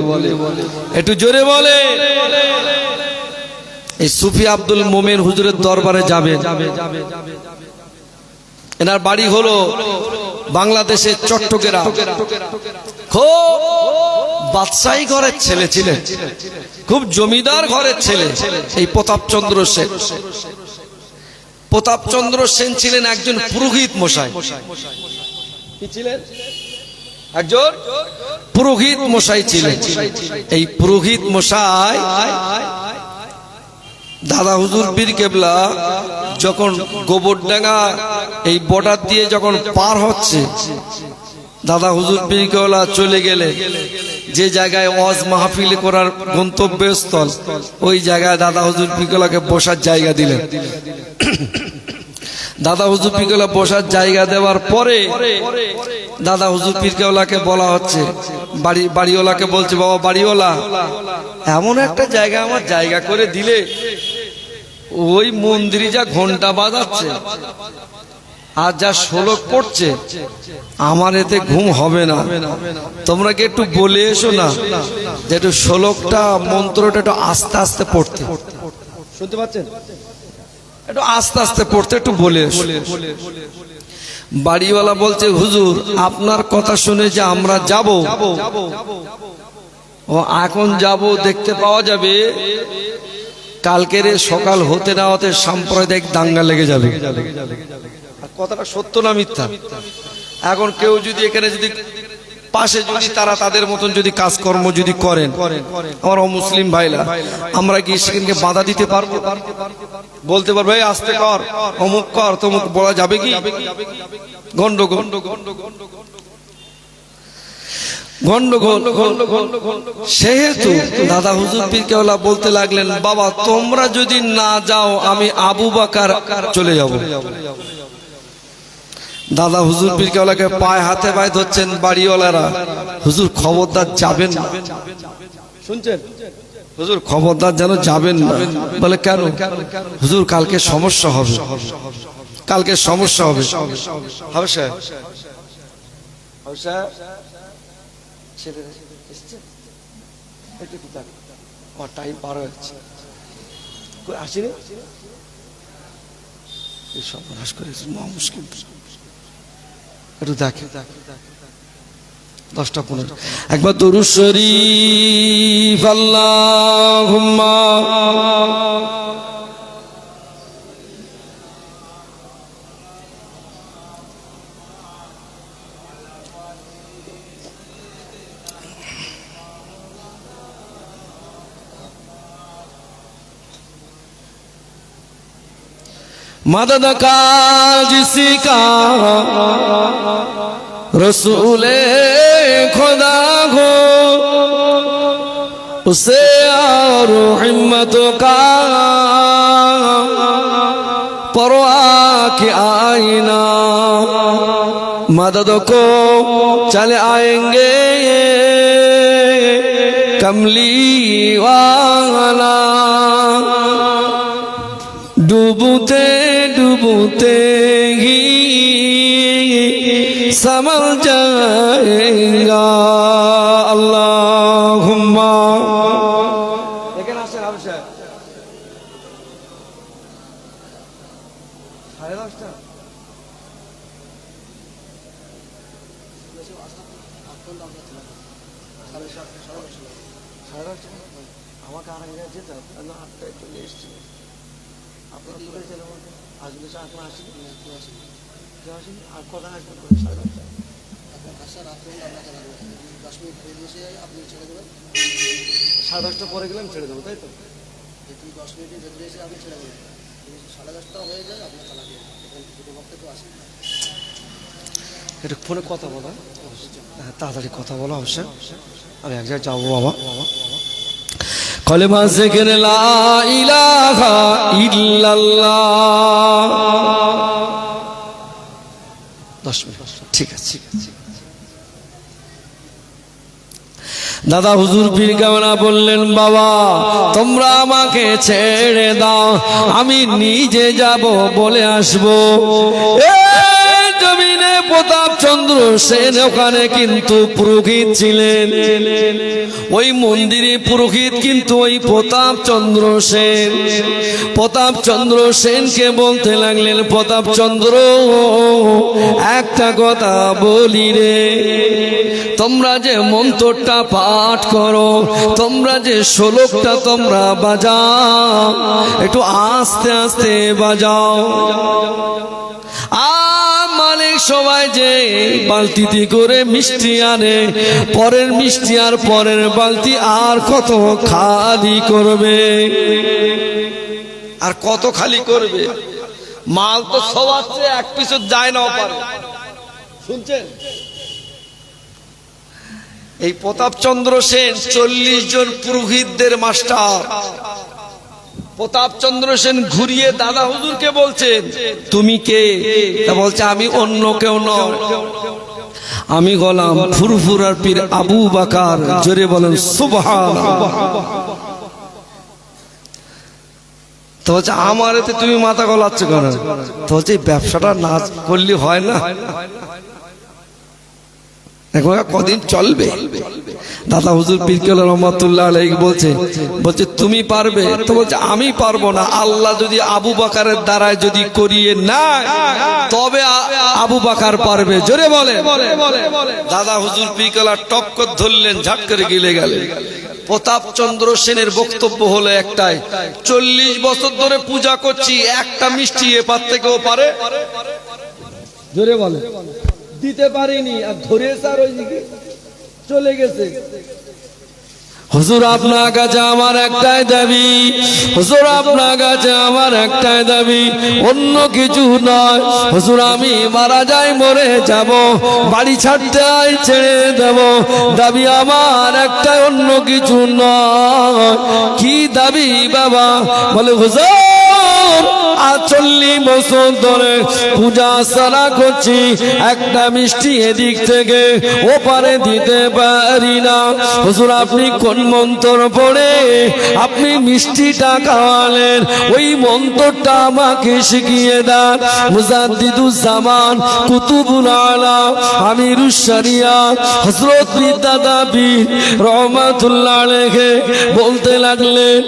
একটু জোরে বলে। এই সুফি আব্দুল মোমেন হুজুরের দরবারে যাবে। এনার বাড়ি হলো বাংলাদেশের চট্টগ্রাম। খুব বাদশাহী ঘরের ছেলে ছিলেন, খুব জমিদার ঘরের ছেলে এই প্রতাপচন্দ্র সেন। প্রতাপচন্দ্র সেন ছিলেন একজন পুরোহিত মশাই। কি ছিলেন? একজন পুরোহিত মশাই ছিলেন। এই পুরোহিত মশাই দাদা হুজুর পীর কেবলা যখন গোবরডাঙ্গা এই বর্ডার দিয়ে যখন পার হচ্ছে, দাদা হুজুর পীর কেবলা চলে গেলে যে জায়গায় ওয়াজ মাহফিল করার গন্তব্যস্থল, ওই জায়গায় দাদা হুজুর পীর কেবলাকে বসার জায়গা দিলেন। দাদা হুজুর পীর কেবলা বসার জায়গা দেওয়ার পরে দাদা হুজুর পীর কেবলাকে বলা হচ্ছে, বাড়িওয়ালাকে বলছে, বাবা বাড়িওয়ালা, এমন একটা জায়গা আমার জায়গা করে দিলে, ওই মন্দিরে যা ঘন্টা বাজাচ্ছে আর যা শ্লোক পড়ছে আমার এতে ঘুম হবে না, তোমরা কি একটু বলে এসো না যে একটু শ্লোকটা মন্ত্রটা একটু আস্তে আস্তে পড়তে, শুনতে পাচ্ছেন? একটু আস্তে আস্তে পড়তে একটু বলে এসো। বাড়িওয়ালা বলছে হুজুর আপনার কথা শুনে যে আমরা যাব, ও এখন যাব দেখতে পাওয়া যাবে কালকের সকাল হতে না হতে সাম্প্রদায়িক দাঙ্গা লেগে যাবে। কথাটা সত্য না মিথ্যা? এখন কেউ যদি এখানে যদি পাশে যদি তারা তাদের মতন যদি কাজকর্ম যদি করেন, আমার অমুসলিম ভাইরা, আমরা কি সেখানে বাধা দিতে পারবো? বলতে পারবো এই আস্তে কর, অমুক কর, তমুক বলা যাবে কি? গন্ডগোল গন্ডগোল। সেহেতু দাদা হুজুর পীর কেওলা বলতে লাগলেন, বাবা তোমরা যদি না যাও আমি আবু বকর চলে যাব। দাদা হুজুর পীর কেওলাকে পায়ে হাতে পায়ে ধরছেন বাড়িওয়ালারা, হুজুর খবরদার যাবেন না, শুনছেন? হুজুর খবরদার যেন যাবেন না। বলে কেন? হুজুর কালকে সমস্যা হবে, কালকে সমস্যা হবে। হবে স্যার, হবে স্যার, টাইম পার হচ্ছে, আসিনি সর্বনাশ করেছে, মহা মুশকিল। একটু দেখে 10টা-15 একবার দুরূদ শরীফ আল্লাহুম্মা मदद का जिसका रसूले खुदा हो उसे और हिम्मतों का परवाह के आईना मदद को चले आएंगे कमली वाला डूबते डूबते ही समझ जाएगा अल्लाहुम्मा। लेकिन आसे आवश्य 10:30 আমাকে আর আগে যেতে না, 8টায় চলে এসেছি। আপনারা চলে গেছেন আমাকে আসলে এখন আসেনি, কেউ আসেনি। আর কটা আসবেন? 10:30। আসার রাত্রে আপনাকে 10 মিনিট পরে বসে আপনি ছেড়ে দেবেন, 10:30 পরে গেলে আমি ছেড়ে দেবো, তাই তো? যদি 10 মিনিটের ভেতরে এসে আপনি ছেড়ে দেবেন, 10:30 হয়ে যায় আপনি চালা দিয়ে দুটো বক্তে তো আসেন। একটু ফোনে কথা বলা, হ্যাঁ তাড়াতাড়ি কথা বলা অবশ্যই। আমি এক জায়গায় যাবো বাবা। কলেমা জিকির লা ইলাহা ইল্লাল্লাহ 10 মিনিট, ঠিক আছে। দাদা হুজুর পীর কেওলা বললেন, বাবা তোমরা আমাকে ছেড়ে দাও, আমি নিজে যাব বলে আসবো। জমিনে প্রতাপ চন্দ্র সেন ওখানে কিন্তু পুরোহিত ছিলেন, ওই মন্দিরে পুরোহিত কিন্তু ওই প্রতাপ চন্দ্র সেন। প্রতাপ চন্দ্র সেনকে বলতে লাগলেন, প্রতাপ চন্দ্র একটা কথা বলি রে, তোমরা যে মন্ত্রটা পাঠ করো, তোমরা যে শ্লোকটা তোমরা বাজাও, একটু আস্তে আস্তে বাজাও। মালিক সবাই যে বালতিতে করে মিষ্টি আনে, পরের মিষ্টি আর পরের বালতি আর কত খালি করবে, আর কত খালি করবে? মাল তো সবার চেয়ে এক পিছু যায় না পারে, শুনছেন? এই প্রতাপ চন্দ্র সেন 40 জন পুরোহিতদের মাস্টার। প্রতাপ চন্দ্র সেন ঘুরিয়ে দাদা হুজুরকে বলছেন, তুমি কে? তা বলছে, আমি অন্য কেউ নয়, আমি গোলাম ফুরফুরার পীর আবু বকর। জোরে বলেন সুবহানাল্লাহ। তো হচ্ছে আমার এতে তুমি মাথা গলাচ্ছ কেন? তো হচ্ছে এই ব্যবসাটা না করলে হয় না, এখন কদিন চলবে? দাদা হুজুর পীর কেবলা রহমাতুল্লাহ আলাইহি বলছে তুমি পারবে? তো বলছে আমি পারবো না, আল্লাহ যদি আবু বকরের দ্বারায় যদি করিয়ে না তবে আবু বকর পারবে। জোরে বলে। দাদা হুজুর পীর কেবলা টক্কর ধরলেন, ঝাট করে গিলে গেলেন। প্রতাপ চন্দ্র সেনের বক্তব্য হলো একটাই, 40 বছর ধরে পূজা করছি, একটা মিষ্টি এপার থেকেও পারে? জোরে বলে। দিতে পারিনি, আর ধরে স্যার ওইদিকে চলে গেছে। হুজুর আপনার কাছে আমার একটাই দাবি, হুজুর আপনার কাছে আমার একটাই দাবি, অন্য কিছু নয়। হুজুর আমি মারা যাই, মরে যাব, বাড়ি ছাড়তে ছেড়ে দেব, দাবি আমার একটাই, অন্য কিছু নয়। কি দাবি বাবা? বলে হুজুর 40 বছর ধরে পূজা সারা করছি, একটা মিষ্টি এদিক থেকে ওপারে দিতে পারি না। হুজুর আপনি কোন মন্ত্র পড়ে আপনি মিষ্টিটা খাওয়ালেন, ওই মন্ত্রটা আমাকে শিখিয়ে দেন। মুজাদ্দিদুজ্জামান কুতুবুল আলাম আমিরুশ শরিয়াত হযরত দাদা পীর রহমাতুল্লাহ আলাইহি বলতে লাগলেন,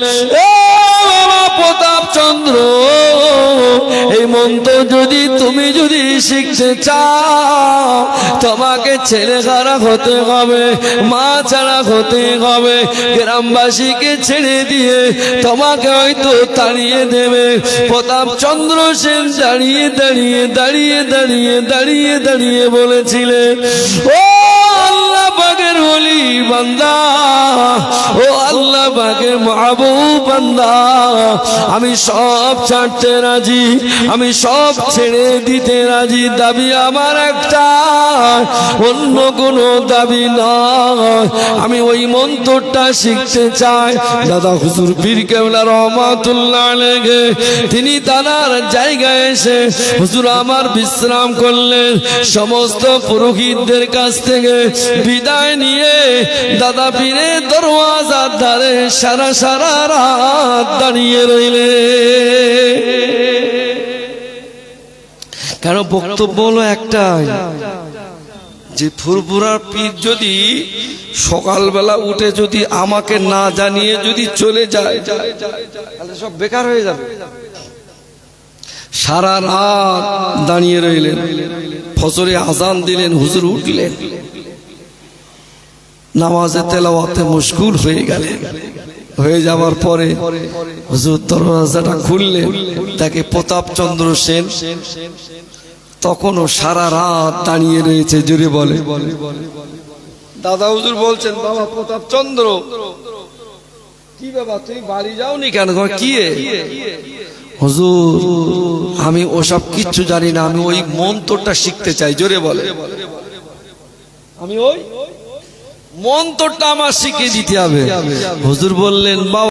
প্রতাপ চন্দ্র এই মন্ত্র তুমি যদি শিখতে চাও, তোমাকে ছেলে ছাড়া হতে হবে, মা ছাড়া হতে হবে, গ্রামবাসীকে ছেড়ে দিয়ে তোমাকে হয়তো তাড়িয়ে দেবে। প্রতাপ চন্দ্র সেন দাঁড়িয়ে দাঁড়িয়ে দাঁড়িয়ে দাঁড়িয়ে দাঁড়িয়ে দাঁড়িয়ে বলেছিলেন, ও আল্লাহ পাকের ওলি বান্দা, ও আল্লাহ পাকের মাহবুব বান্দা, আমি সব ছাড়তে রাজি, আমি সব ছেড়ে দিতে রাজি, দাবি আমার একটা, অন্য কোনো দাবি নয়, আমি ওই মন্ত্রটা শিখতে চাই। দাদা হুজুর পীর কেবলা রহমাতুল্লাহ আলাইহি তিনি তার জায়গায় এসে হুজুর আমার বিশ্রাম করলেন, সমস্ত পুরোহিতদের কাছ থেকে বিদায় নিয়ে দাদা পীরের দরওয়াজার ধারে সারা সারা রাত দাঁড়িয়ে রইলে। কেন? বক্তব্য হলো একটাই, যে ফুরফুরার পীর যদি সকালবেলা উঠে যদি আমাকে না জানিয়ে যদি চলে যায় তাহলে সব বেকার হয়ে যাবে। সারা রাত দাঁড়িয়ে রইলেন, ফজরে আজান দিলেন, হুজুর উঠলেন, নামাজে তেলাওয়াতে মশগুল হয়ে গেলেন। হয়ে যাওয়ার পরে হুজুর দরওয়াজাটা খুললেন, তাকে প্রতাপ চন্দ্র সেন তখনও সারা রাত দাঁড়িয়ে রয়েছে। জোরে বলে। দাদা হুজুর বলছেন, বাবা প্রতাপ চন্দ্র, কি বাবা তুমি বাড়ি যাওনি কেন? কি হুজুর আমি ওসব কিচ্ছু জানি না, আমি ওই মন্ত্রটা শিখতে চাই। জোরে বলে। আমি ওই মন্ত্রটা আমার শিখিয়ে দিতে হবে। হুজুর বললেন, বাবা